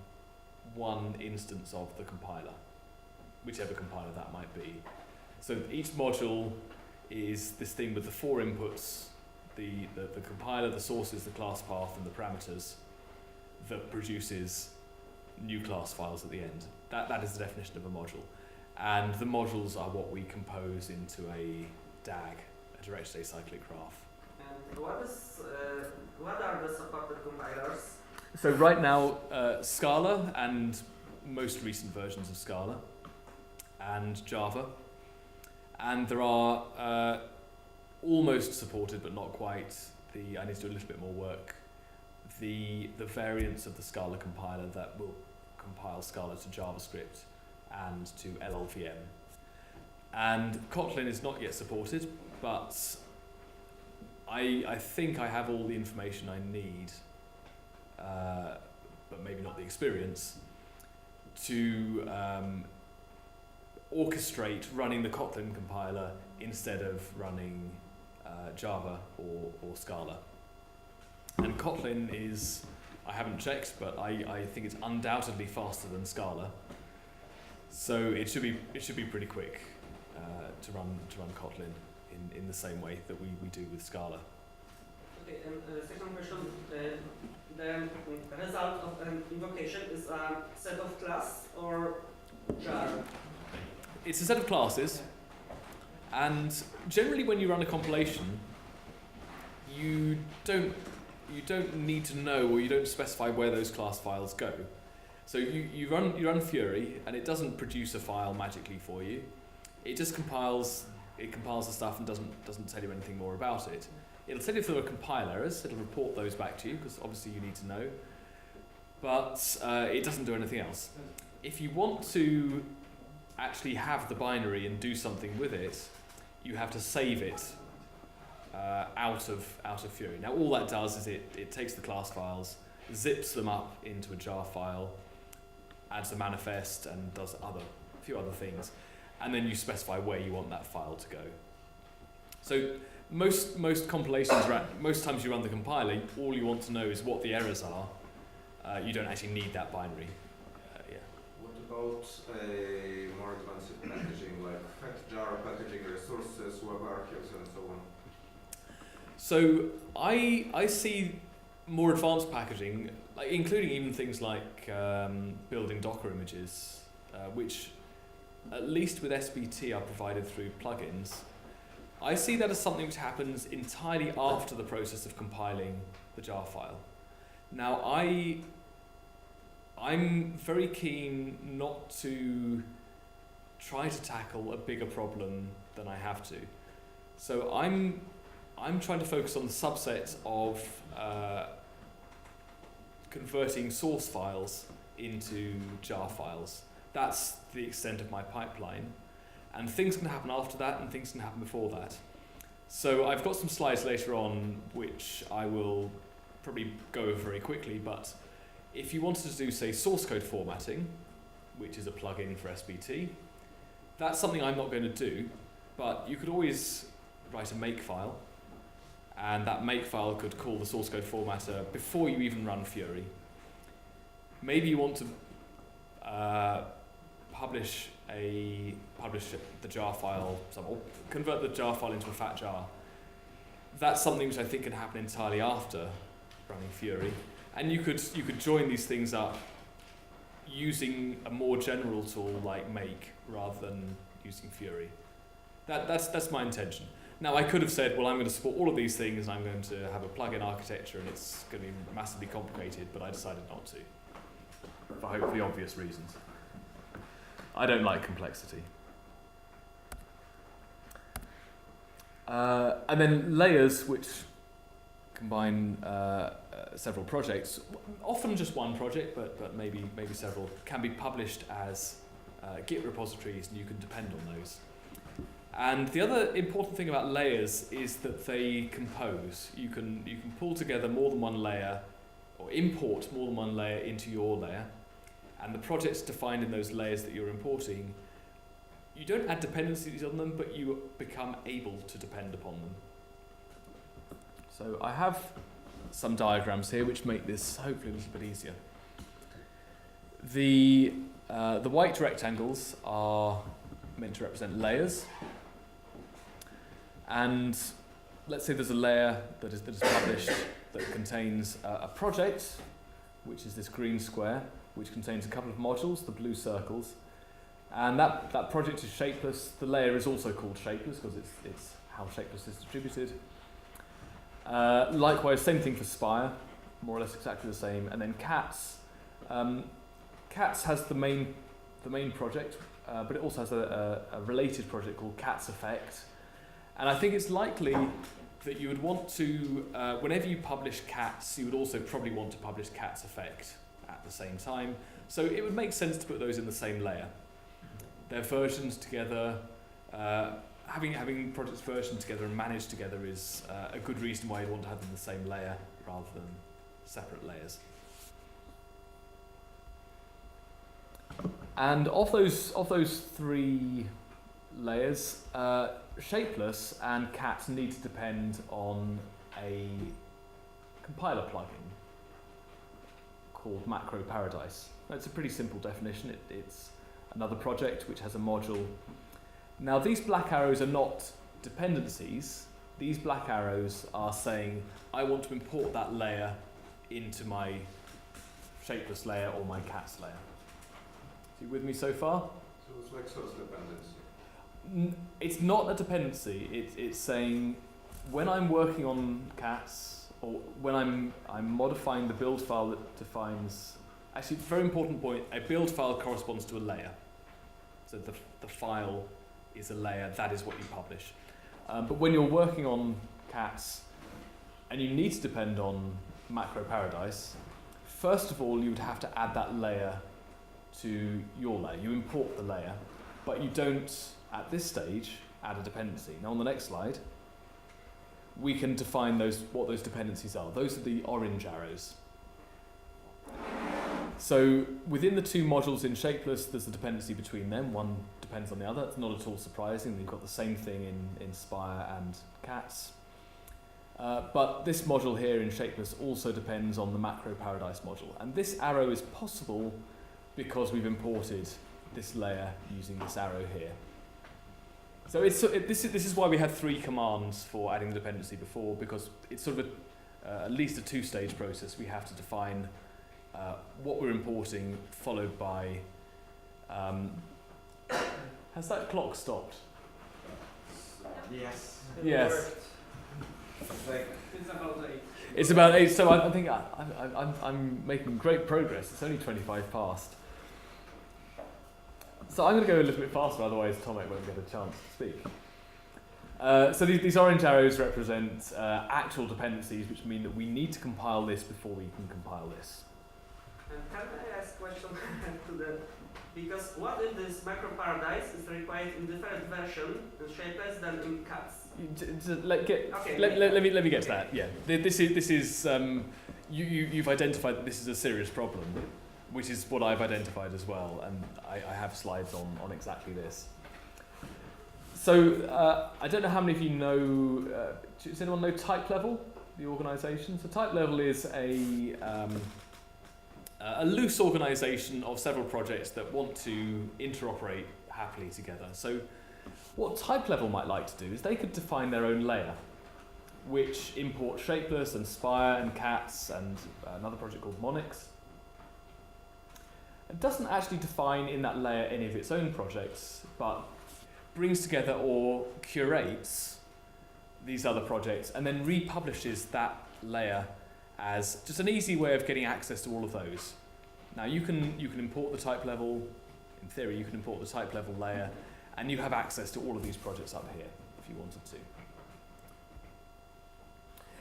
Speaker 2: one instance of the compiler, whichever compiler that might be. So each module is this thing with the 4 inputs, the compiler, the sources, the class path, and the parameters that produces new class files at the end. That is the definition of a module. And the modules are what we compose into a DAG, a directed acyclic graph.
Speaker 3: And what are the supported compilers?
Speaker 2: So right now, Scala and most recent versions of Scala and Java. And there are almost supported, but not quite, I need to do a little bit more work, the variants of the Scala compiler that will compile Scala to JavaScript and to LLVM. And Kotlin is not yet supported, but I think I have all the information I need, but maybe not the experience, to orchestrate running the Kotlin compiler instead of running Java or Scala. And Kotlin is, I haven't checked, but I think it's undoubtedly faster than Scala. So it should be pretty quick to run Kotlin in the same way that we do with Scala.
Speaker 3: Okay, and second question, the result of an invocation is a set of class or jar?
Speaker 2: It's a set of classes, and generally when you run a compilation, you don't need to know, or you don't specify where those class files go. So you run Fury, and it doesn't produce a file magically for you. It just compiles the stuff and doesn't tell you anything more about it. It'll tell you if there are compile errors. It'll report those back to you, because obviously you need to know. But it doesn't do anything else. If you want to actually have the binary and do something with it, you have to save it out of Fury. Now all that does is it takes the class files, zips them up into a jar file, adds a manifest, and does a few other things, and then you specify where you want that file to go. So most compilations, most times you run the compiler, all you want to know is what the errors are. You don't actually need that binary.
Speaker 4: What about more advanced packaging, like jar packaging resources, web archives, and so on?
Speaker 2: So I see more advanced packaging, including even things like building Docker images, which at least with SBT are provided through plugins. I see that as something which happens entirely after the process of compiling the jar file. Now I'm very keen not to try to tackle a bigger problem than I have to. So I'm trying to focus on the subset of converting source files into jar files. That's the extent of my pipeline. And things can happen after that, and things can happen before that. So I've got some slides later on which I will probably go over very quickly, but if you wanted to do, say, source code formatting, which is a plugin for SBT, that's something I'm not going to do, but you could always write a makefile, and that makefile could call the source code formatter before you even run Fury. Maybe you want to publish the jar file, or convert the jar file into a fat jar. That's something which I think can happen entirely after running Fury. And you could join these things up using a more general tool like Make rather than using Fury. That's my intention. Now I could have said, well, I'm going to support all of these things, and I'm going to have a plugin architecture, and it's going to be massively complicated, but I decided not to, for hopefully obvious reasons. I don't like complexity. And then layers, which combine several projects, often just one project, but maybe several, can be published as Git repositories, and you can depend on those. And the other important thing about layers is that they compose. You can pull together more than one layer, or import more than one layer into your layer,
Speaker 1: and the projects defined in those layers that you're importing, you don't add dependencies on them, but you become able to depend upon them. So I have some diagrams here which make this hopefully a little bit easier. The white rectangles are meant to represent layers, and let's say there's a layer that is published that contains a project, which is this green square, which contains a couple of modules, the blue circles, and that project is shapeless. The layer is also called shapeless because it's how shapeless is distributed. Likewise, same thing for Spire, more or less exactly the same. And then Cats. Cats has the main project, but it also has a related project called Cats Effect. And I think it's likely that you would want to, whenever you publish Cats, you would also probably want to publish Cats Effect at the same time. So it would make sense to put those in the same layer. Their versions together, having projects versioned together and managed together is a good reason why you'd want to have them in the same layer rather than separate layers. And of those three layers, Shapeless and Cats need to depend on a compiler plugin called Macro Paradise. It's a pretty simple definition. It's another project which has a module. Now these black arrows are not dependencies. These black arrows are saying, I want to import that layer into my Shapeless layer or my Cats layer. Are you with me so far?
Speaker 4: So it's like source dependency.
Speaker 1: It's not a dependency. It's saying when I'm working on Cats or when I'm modifying the build file that defines. Actually, very important point. A build file corresponds to a layer. So the file is a layer. That is what you publish. But when you're working on Cats and you need to depend on Macro Paradise, first of all you would have to add that layer to your layer. You import the layer, but you don't, at this stage, add a dependency. Now on the next slide, we can define what those dependencies are. Those are the orange arrows. So within the two modules in Shapeless, there's a dependency between them. One depends on the other. It's not at all surprising. We've got the same thing in Spire and Cats. But this module here in Shapeless also depends on the Macro Paradise module. And this arrow is possible because we've imported this layer using this arrow here. So this is why we had 3 commands for adding the dependency before, because it's sort of at least a 2-stage process. We have to define what we're importing, followed by... has that clock stopped?
Speaker 4: Yes.
Speaker 1: Yes.
Speaker 3: It's about 8.
Speaker 1: It's about 8, so I think I'm making great progress. It's only 25 past. So I'm going to go a little bit faster, otherwise Tomek won't get a chance to speak. So these orange arrows represent actual dependencies, which mean that we need to compile this before we can compile this.
Speaker 3: And can I ask a question to that? Because what if this macro paradise is required in different version in Shapeless than in Cats?
Speaker 1: Let me get to that. Yeah, this is you've identified that this is a serious problem, which is what I've identified as well, and I have slides on exactly this. So I don't know how many of you know. Does anyone know Type Level, the organisation? So Type Level is a loose organisation of several projects that want to interoperate happily together. So what Type Level might like to do is they could define their own layer, which imports Shapeless and Spire and Cats and another project called Monix. It doesn't actually define in that layer any of its own projects, but brings together or curates these other projects and then republishes that layer as just an easy way of getting access to all of those. Now you can import the type level, in theory you can import the type level layer, and you have access to all of these projects up here if you wanted to.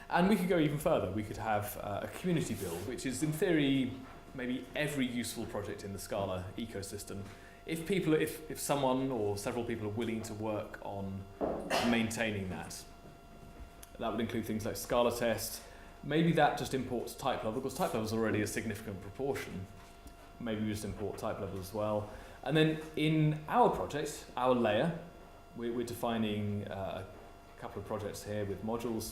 Speaker 1: And we could go even further. We could have a community build, which is in theory maybe every useful project in the Scala ecosystem. If someone or several people are willing to work on maintaining that. That would include things like Scala test. Maybe that just imports type level, because type level is already a significant proportion.
Speaker 2: maybe we just import type level as well. And then in our project, our layer, we're defining a couple of projects here with modules.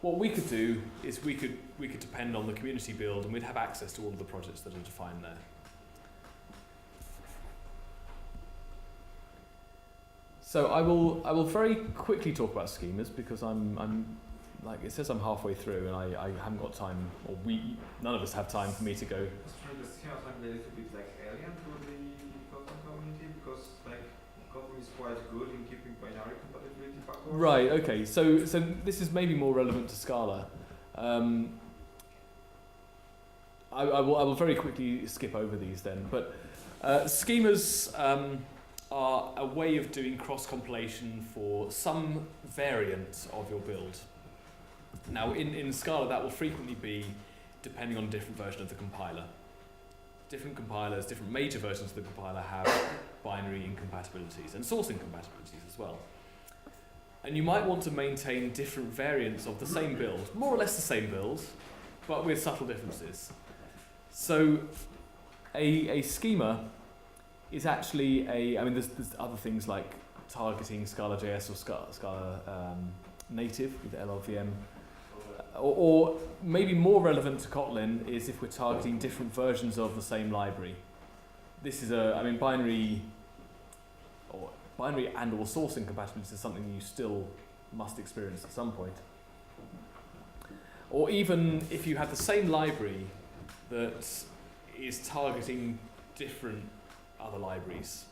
Speaker 2: What we could do is we could depend on the community build, and we'd have access to all of the projects that are defined there. So I will very quickly talk about schemas, because I'm like, it says I'm halfway through and I haven't got time, or none of us have time for me to go.
Speaker 4: The schemas are a little bit like alien to the Kotlin community, because like Kotlin is quite good in keeping binary compatibility backwards.
Speaker 2: Right, okay, so this is maybe more relevant to Scala. I will very quickly skip over these then, but schemas are a way of doing cross-compilation for some variant of your build. Now in Scala that will frequently be depending on a different version of the compiler. Different compilers, different major versions of the compiler have binary incompatibilities and source incompatibilities as well. And you might want to maintain different variants of the same build, more or less the same build, but with subtle differences. So a schema is actually there's other things like targeting Scala.js or Scala native with LLVM. Or maybe more relevant to Kotlin is if we're targeting different versions of the same library. This is binary and or source incompatibility is something you still must experience at some point. Or even if you have the same library that is targeting different other libraries.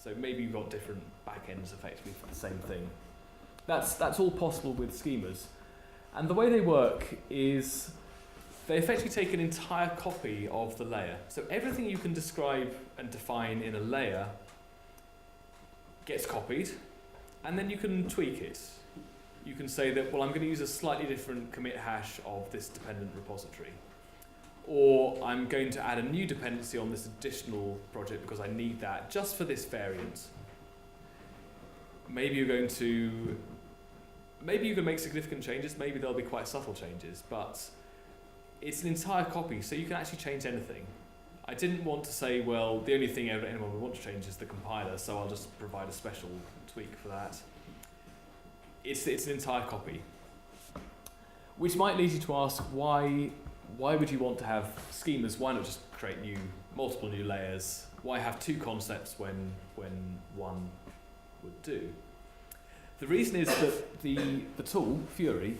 Speaker 2: So maybe you've got different backends effectively for the same thing. That's all possible with schemas. And the way they work is they effectively take an entire copy of the layer. So everything you can describe and define in a layer gets copied, and then you can tweak it. You can say that, well, I'm going to use a slightly different commit hash of this dependent repository. Or I'm going to add a new dependency on this additional project because I need that just for this variant. Maybe you can make significant changes, maybe there'll be quite subtle changes, but it's an entire copy, so you can actually change anything. I didn't want to say, well, the only thing anyone would want to change is the compiler, so I'll just provide a special tweak for that. It's an entire copy. Which might lead you to ask, why would you want to have schemas? Why not just create multiple new layers? Why have two concepts when one would do? The reason is that the tool, Fury,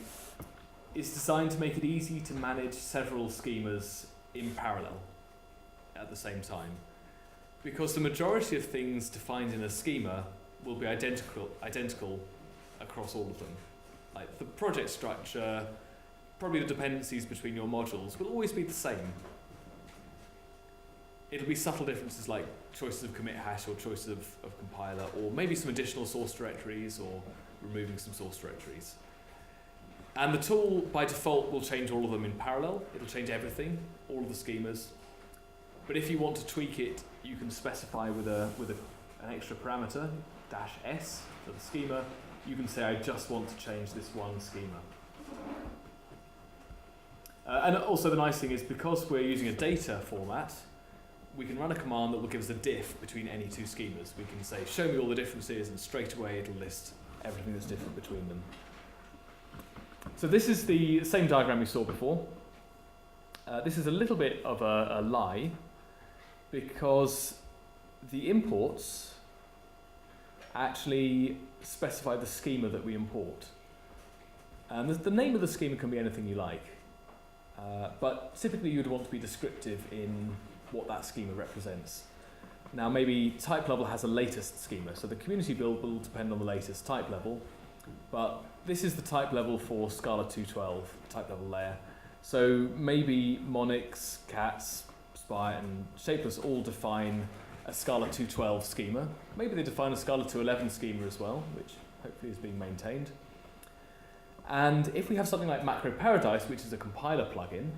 Speaker 2: is designed to make it easy to manage several schemas in parallel at the same time. Because the majority of things defined in a schema will be identical across all of them. Like the project structure, probably the dependencies between your modules will always be the same. It'll be subtle differences like choices of commit hash or choices of compiler, or maybe some additional source directories or removing some source directories. And the tool by default will change all of them in parallel. It'll change everything, all of the schemas. But if you want to tweak it, you can specify with an extra parameter, -s for the schema. You can say, I just want to change this one schema. And also the nice thing is, because we're using a data format, we can run a command that will give us a diff between any two schemas. We can say, show me all the differences, and straight away it'll list everything that's different between them. So this is the same diagram we saw before. This is a little bit of a lie, because the imports actually specify the schema that we import. And the name of the schema can be anything you like. But typically you'd want to be descriptive in what that schema represents. Now maybe type level has a latest schema, so the community build will depend on the latest type level, but this is the type level for Scala 2.12, type level layer. So maybe Monix, Cats, Spire and Shapeless all define a Scala 2.12 schema. Maybe they define a Scala 2.11 schema as well, which hopefully is being maintained. And if we have something like Macro Paradise, which is a compiler plugin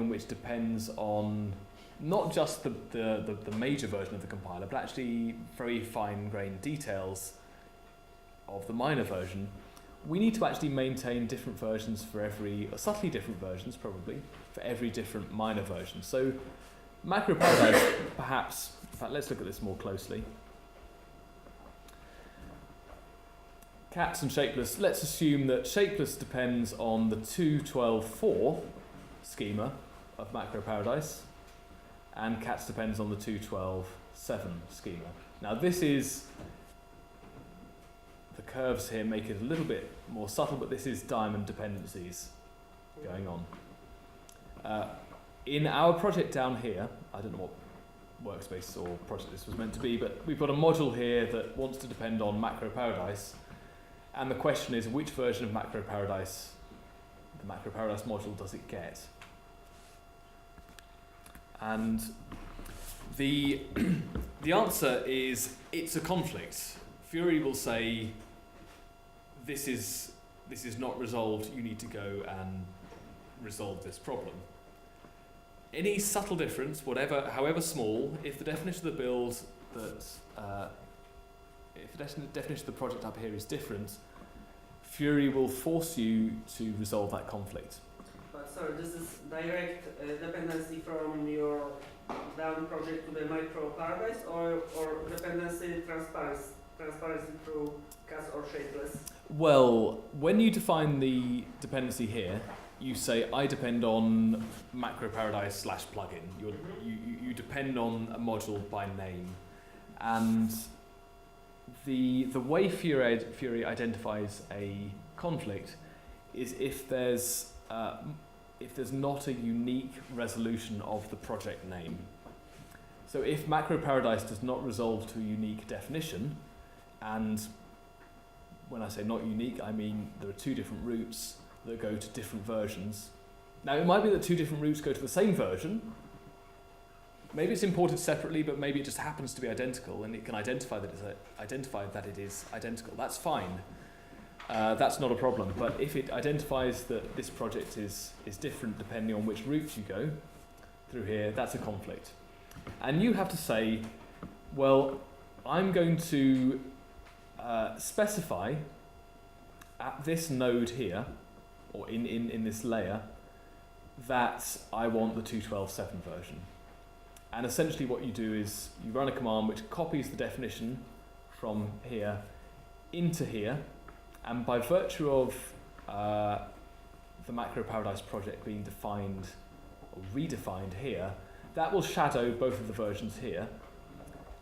Speaker 2: which depends on not just the major version of the compiler, but actually very fine-grained details of the minor version, we need to actually maintain different versions for every, or subtly different versions probably, for every different minor version. So macro paradise, perhaps, in fact, let's look at this more closely. Cats and shapeless, let's assume that shapeless depends on the 2.12.4 schema of macro paradise, and cats depends on the 2.12.7 schema. Now this is, the curves here make it a little bit more subtle, but this is diamond dependencies going on. In our project down here, I don't know what workspace or project this was meant to be, but we've got a module here that wants to depend on macro paradise, and the question is which version of macro paradise, the macro paradise module, does it get? And the answer is it's a conflict. Fury will say this is not resolved, you need to go and resolve this problem. Any subtle difference, however small, if the definition of the build if the definition of the project up here is different, Fury will force you to resolve that conflict.
Speaker 3: But sorry, this is direct dependency from your down project to the micro paradise, or dependency transparency through cats or shapeless?
Speaker 2: Well, when you define the dependency here, you say I depend on macro paradise / plugin. You depend on a module by name, and the way Fury identifies a conflict is if there's not a unique resolution of the project name. So if macro paradise does not resolve to a unique definition, and when I say not unique, I mean there are two different routes that go to different versions. Now it might be that two different routes go to the same version. Maybe it's imported separately, but maybe it just happens to be identical, and it can identify that it is identical. That's fine. That's not a problem. But if it identifies that this project is different depending on which route you go through here, that's a conflict. And you have to say, well, I'm going to specify at this node here, or in this layer, that I want the 2.12.7 version. And essentially what you do is you run a command which copies the definition from here into here, and by virtue of the macro paradise project being defined or redefined here, that will shadow both of the versions here,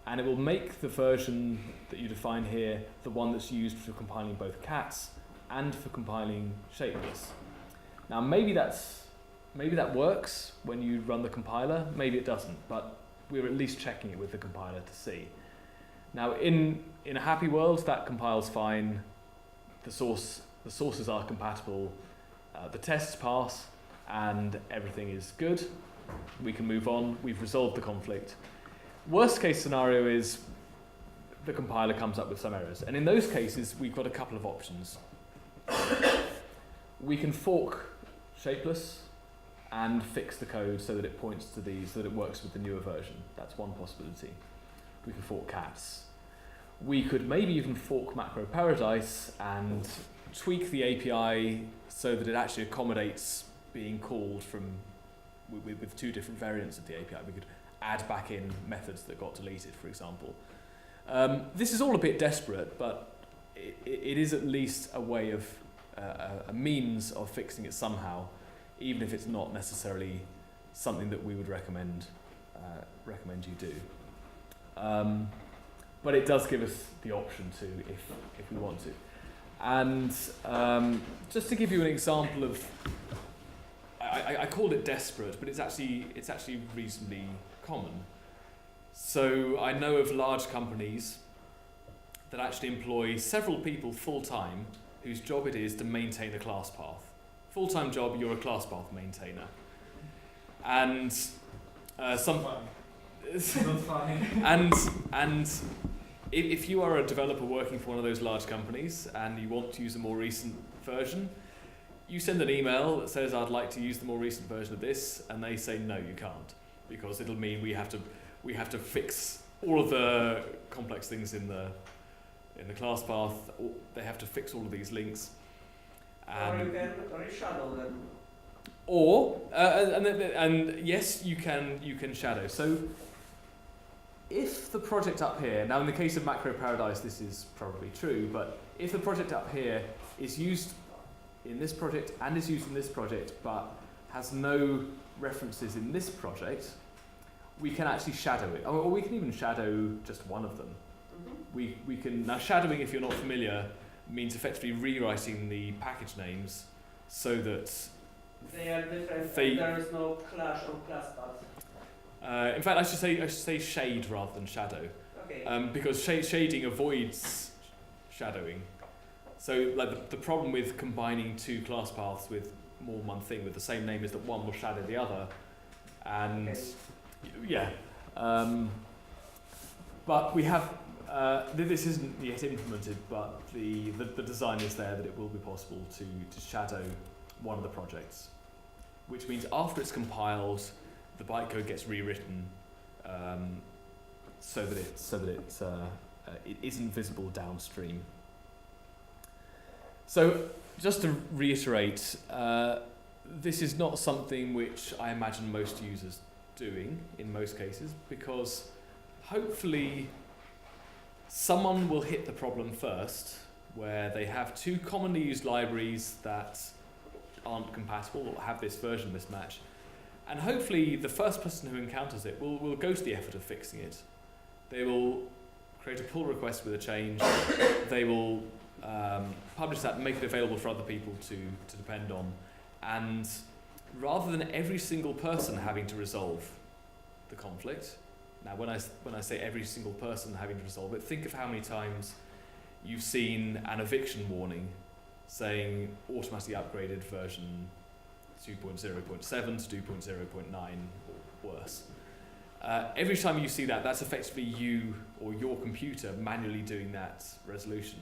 Speaker 2: and it will make the version that you define here the one that's used for compiling both cats and for compiling shapeless. Now maybe that works when you run the compiler, maybe it doesn't, but we're at least checking it with the compiler to see. Now in a happy world, that compiles fine, the sources are compatible, the tests pass, and everything is good. We can move on, we've resolved the conflict. Worst case scenario is the compiler comes up with some errors, and in those cases we've got a couple of options. We can fork shapeless and fix the code so that it points to these, so that it works with the newer version. That's one possibility. We can fork cats. We could maybe even fork macro paradise and tweak the API so that it actually accommodates being called from with two different variants of the API. We could add back in methods that got deleted, for example. This is all a bit desperate, but it is at least a way of a means of fixing it somehow, even if it's not necessarily something that we would recommend you do. But it does give us the option to, if we want to. And just to give you an example of, I called it desperate, but it's actually reasonably common. So I know of large companies that actually employ several people full-time whose job it is to maintain a class path. Full-time job, you're a class path maintainer. And some...
Speaker 4: Not funny.
Speaker 2: And if you are a developer working for one of those large companies and you want to use a more recent version, you send an email that says, I'd like to use the more recent version of this, and they say, no, you can't, because it'll mean we have to fix all of the complex things in the class path. They have to fix all of these links.
Speaker 3: Or you can reshadow them.
Speaker 1: Or and yes, you can shadow. So if the project up here, now in the case of Macro Paradise, this is probably true, but if the project up here is used in this project and is used in this project, but has no references in this project, we can actually shadow it, or we can even shadow just one of them. We can, now shadowing, if you're not familiar, means effectively rewriting the package names so that
Speaker 3: they are different. There is no clash on class paths.
Speaker 1: in fact, I should say shade rather than shadow,
Speaker 3: Okay.
Speaker 1: because shading avoids shadowing. So, like the problem with combining two class paths with more than one thing with the same name is that one will shadow the other, and
Speaker 3: Okay.
Speaker 1: yeah. But we have this isn't yet implemented, but the design is there that it will be possible to shadow one of the projects, which means after it's compiled, the bytecode gets rewritten so that it isn't visible downstream. So just to reiterate, this is not something which I imagine most users doing in most cases, because hopefully someone will hit the problem first where they have two commonly used libraries that aren't compatible or have this version mismatch, and hopefully the first person who encounters it will go to the effort of fixing it. They will create a pull request with a change, they will publish that and make it available for other people to depend on, and rather than every single person having to resolve the conflict, now when I say every single person having to resolve it, think of how many times you've seen an eviction warning saying automatically upgraded version 2.0.7 to 2.0.9 or worse. Every time you see that, that's effectively you or your computer manually doing that resolution.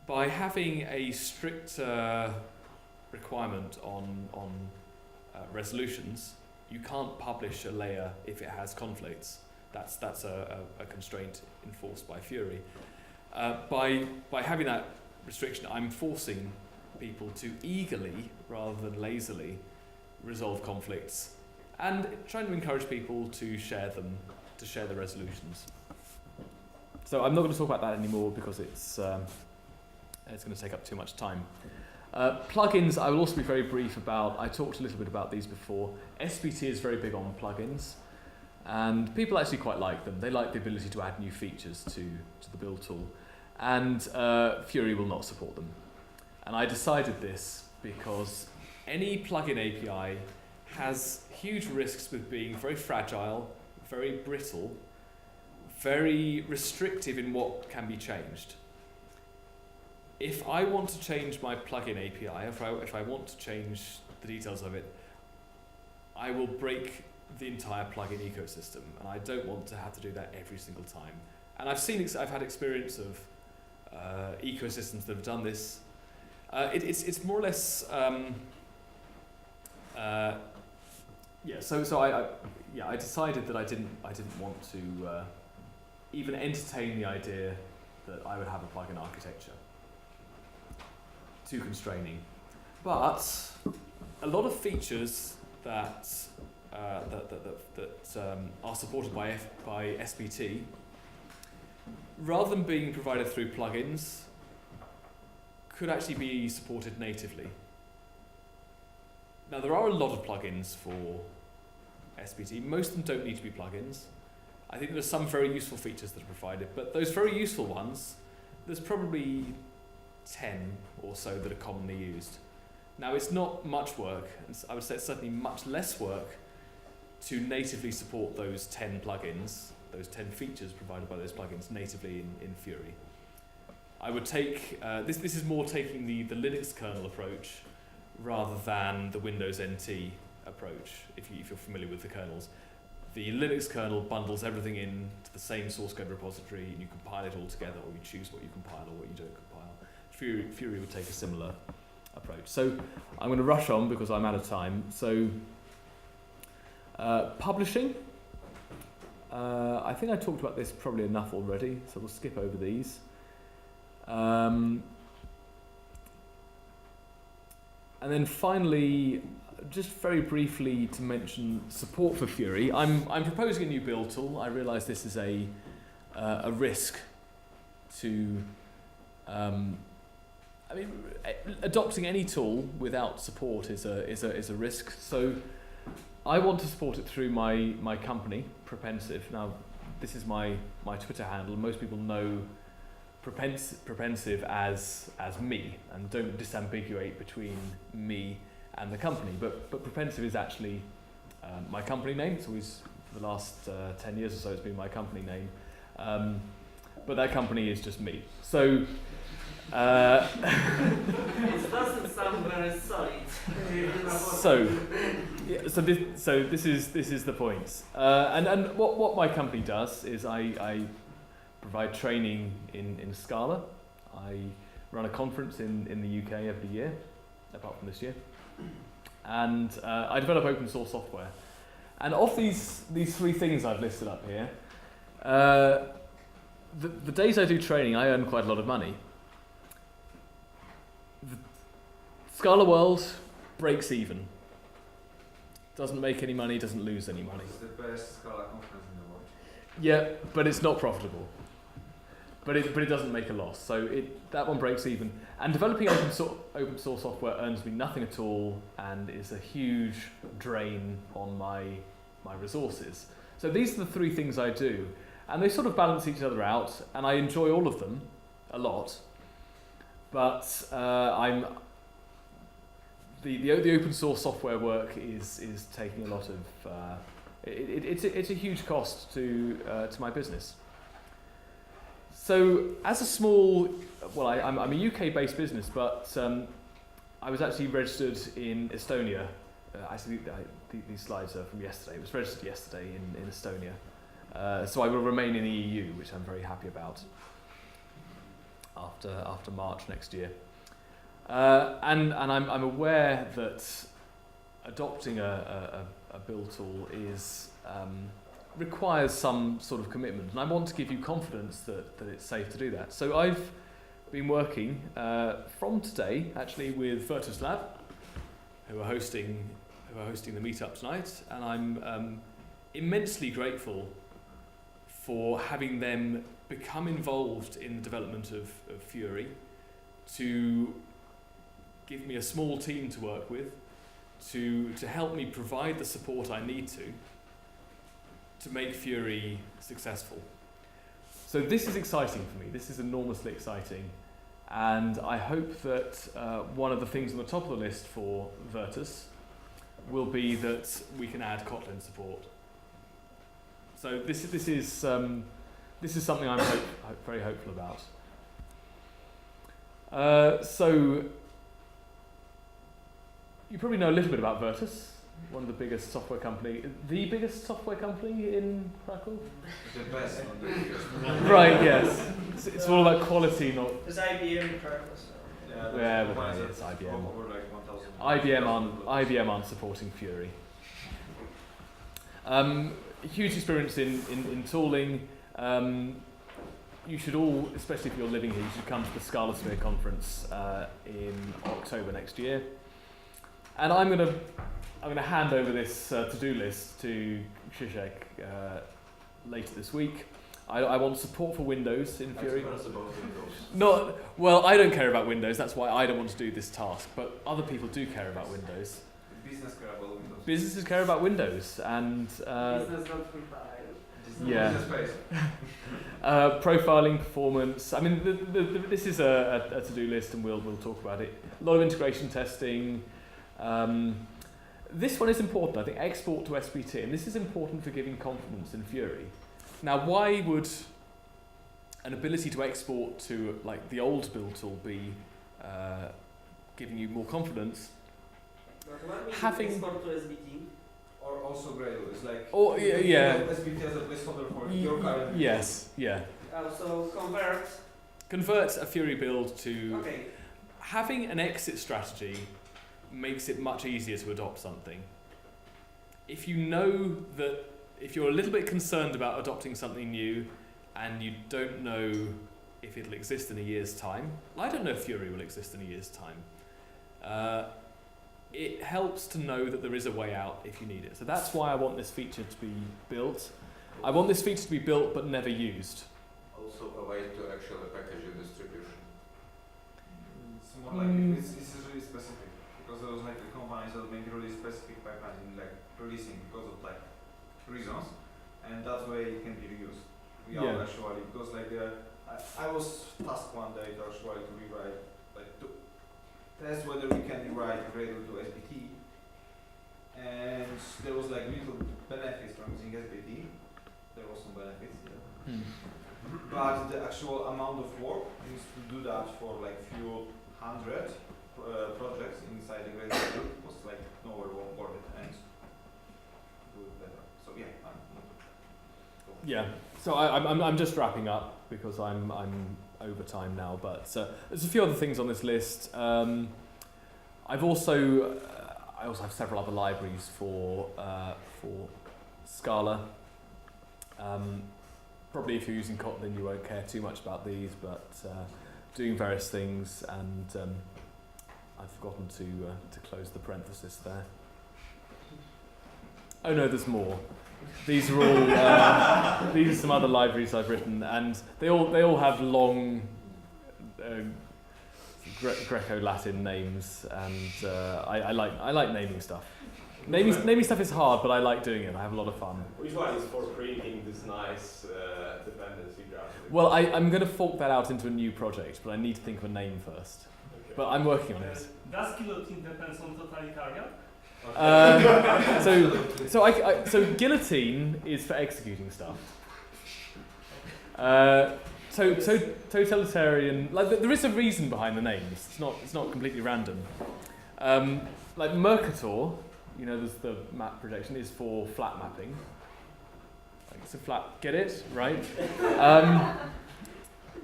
Speaker 1: By having a stricter requirement on resolutions, you can't publish a layer if it has conflicts. That's a constraint enforced by Fury. By having that restriction, I'm forcing people to eagerly, rather than lazily, resolve conflicts, and trying to encourage people to share them, to share the resolutions. So I'm not going to talk about that anymore because it's going to take up too much time. Plugins, I will also be very brief about. I talked a little bit about these before. SPT is very big on plugins, and people actually quite like them. They like the ability to add new features to the build tool, and Fury will not support them. And I decided this because any plugin API has huge risks with being very fragile, very brittle, very restrictive in what can be changed. If I want to change my plugin API, if I want to change the details of it, I will break the entire plugin ecosystem, and I don't want to have to do that every single time. And I've had experience of ecosystems that have done this. It's more or less So I decided that I didn't want to even entertain the idea that I would have a plugin architecture. Too constraining. But a lot of features that are supported by SPT, rather than being provided through plugins, could actually be supported natively. Now, there are a lot of plugins for SPT. Most of them don't need to be plugins. I think there's some very useful features that are provided, but those very useful ones, there's probably 10 or so that are commonly used. Now, it's not much work, and I would say it's certainly much less work to natively support those 10 plugins, those 10 features provided by those plugins natively in Fury. I would take, this is more taking the Linux kernel approach rather than the Windows NT approach, if you're familiar with the kernels. The Linux kernel bundles everything into the same source code repository, and you compile it all together, or you choose what you compile or what you don't compile. Fury would take a similar approach. So I'm going to rush on because I'm out of time. So publishing. I think I talked about this probably enough already, so we'll skip over these.
Speaker 2: And then finally, just very briefly to mention support for Fury. I'm proposing a new build tool. I realise this is a risk to, adopting any tool without support is a risk. So I want to support it through my company, Propensive. Now, this is my Twitter handle. Most people know Propensive as me, and don't disambiguate between me and the company. But Propensive is actually my company name. It's always, for the last 10 years or so, it's been my company name. But that company is just me. So.
Speaker 3: It doesn't sound very solid.
Speaker 2: So this is the point. And what my company does is I provide training in Scala. I run a conference in the UK every year, apart from this year. And I develop open source software. And of these three things I've listed up here, the days I do training, I earn quite a lot of money. The Scala world breaks even. Doesn't make any money, doesn't lose any money.
Speaker 4: It's the best Scala conference in the world.
Speaker 2: Yeah, but it's not profitable. But it doesn't make a loss. So that one breaks even. And developing open source software earns me nothing at all and is a huge drain on my resources. So these are the three things I do. And they sort of balance each other out, and I enjoy all of them a lot. But the open source software work is taking a lot of it's a huge cost to my business. So as a small, I'm a UK-based business, but I was actually registered in Estonia. These slides are from yesterday. It was registered yesterday in Estonia. So I will remain in the EU, which I'm very happy about after March next year. And I'm aware that adopting a build tool requires some sort of commitment, and I want to give you confidence that it's safe to do that. So I've been working from today actually with Virtus Lab, who are hosting the meetup tonight, and I'm immensely grateful for having them become involved in the development of Fury, to give me a small team to work with, to help me provide the support I need to make Fury successful. So this is exciting for me. This is enormously exciting. And I hope that one of the things on the top of the list for Virtus will be that we can add Kotlin support. So this is something I'm very hopeful about. So you probably know a little bit about Virtus, one of the biggest software company, the biggest software company in Krakow.
Speaker 4: The best, not the biggest.
Speaker 2: Right. Yes. It's all about quality, not.
Speaker 3: There's IBM in Krakow.
Speaker 2: Yeah, but it's IBM.
Speaker 4: Over like 1,000.
Speaker 2: IBM aren't supporting Fury. Huge experience in tooling. You should all, especially if you're living here, you should come to the Scala Sphere conference in October next year. And I'm gonna hand over this to-do list to Krzyszek later this week. I want support for Windows in Fury. Not well. I don't care about Windows. That's why I don't want to do this task. But other people do care about Windows.
Speaker 4: Business care about Windows.
Speaker 2: Businesses care about Windows, and
Speaker 3: Business not compile.
Speaker 2: yeah. Profiling, performance. I mean, this is a to-do list, and we'll talk about it. A lot of integration testing. This one is important. I think export to SBT, and this is important for giving confidence in Fury. Now, why would an ability to export to like the old build tool be giving you more confidence? Having
Speaker 3: export to SBT.
Speaker 4: Or also Gradle. It's like
Speaker 2: yeah.
Speaker 4: SBT as a placeholder for your current.
Speaker 2: Yes, yeah.
Speaker 3: So
Speaker 2: Convert a Fury build to
Speaker 3: okay.
Speaker 2: Having an exit strategy makes it much easier to adopt something. If you know that, if you're a little bit concerned about adopting something new and you don't know if it'll exist in a year's time, I don't know if Fury will exist in a year's time,
Speaker 1: it helps to know that there is a way out if you need it. So that's why I want this feature to be built. I want this feature to be built but never used.
Speaker 5: Also a way to actually package your distribution.
Speaker 4: It's more like it's really specific because there was like the companies that make really specific pipelines in like releasing because of like reasons, and that way it can be reused. We all actually because like I was tasked one day to actually to rewrite like to test whether we can rewrite Gradle to SBT, and there was like little benefits from using SBT. There was some benefits, yeah. But the actual amount of work is to do that for like few hundred projects inside the Gradle group was like nowhere worth it and do it better. So yeah,
Speaker 1: Yeah. So I'm just wrapping up because I'm over time now. But there's a few other things on this list. I also have several other libraries for Scala. Probably if you're using Kotlin, you won't care too much about these, but doing various things, and I've forgotten to close the parenthesis there. Oh no, there's more. These are all these are some other libraries I've written, and they all have long Greco-Latin names, and I like naming stuff. Naming stuff is hard, but I like doing it. I have a lot of fun.
Speaker 5: Which one is for printing this nice dependency graph?
Speaker 1: Well, I'm going to fork that out into a new project, but I need to think of a name first.
Speaker 5: Okay.
Speaker 1: But I'm working on it.
Speaker 6: Does guillotine depends on totalitarian?
Speaker 1: So guillotine is for executing stuff. Totalitarian, like there is a reason behind the names. It's not completely random. Like Mercator, you know, there's the map projection is for flat mapping. Like it's a flat, get it right?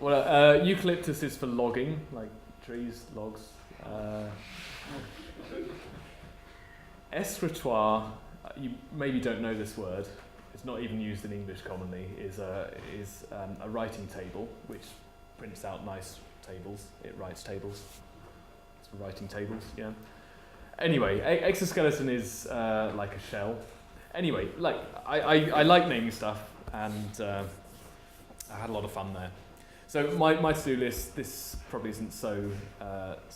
Speaker 1: Eucalyptus is for logging, like trees, logs. Escritoire, you maybe don't know this word. It's not even used in English commonly. Is a writing table which prints out nice tables. It writes tables. It's for writing tables. Yeah. Anyway, exoskeleton is like a shell. Anyway, like I like naming stuff, and I had a lot of fun there. So my to-do list. This probably isn't so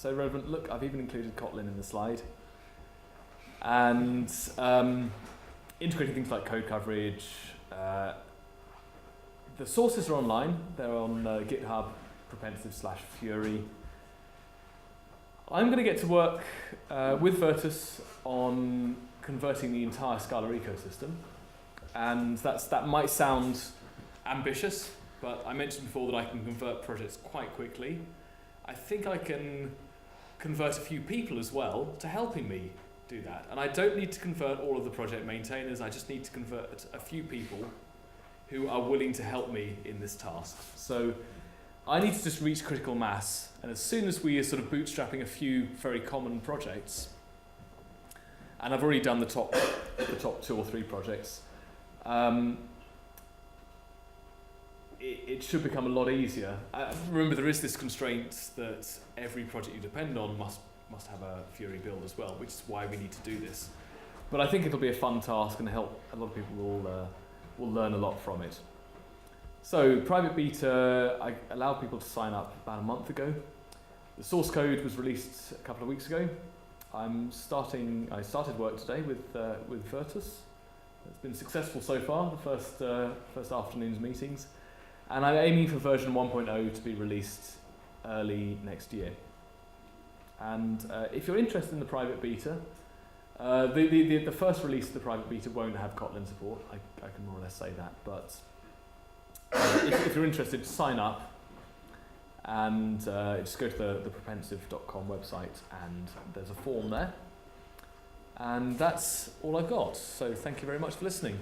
Speaker 1: relevant. Look, I've even included Kotlin in the slide. And integrating things like code coverage. The sources are online. They're on GitHub, Propensive/Fury. I'm going to get to work with Virtus on converting the entire Scala ecosystem. And that might sound ambitious, but I mentioned before that I can convert projects quite quickly. I think I can convert a few people as well to helping me do that. And I don't need to convert all of the project maintainers, I just need to convert a few people who are willing to help me in this task. So I need to just reach critical mass, and as soon as we are sort of bootstrapping a few very common projects, and I've already done the top 2 or 3 projects, it should become a lot easier. Remember, there is this constraint that every project you depend on must have a Fury build as well, which is why we need to do this. But I think it'll be a fun task and help a lot of people will learn a lot from it. So private beta, I allowed people to sign up about a month ago. The source code was released a couple of weeks ago. I started work today with Virtus. It's been successful so far, the first afternoon's meetings. And I'm aiming for version 1.0 to be released early next year. And if you're interested in the private beta, the first release of the private beta won't have Kotlin support. I can more or less say that. But if you're interested, sign up and just go to the propensive.com website, and there's a form there. And that's all I've got. So thank you very much for listening.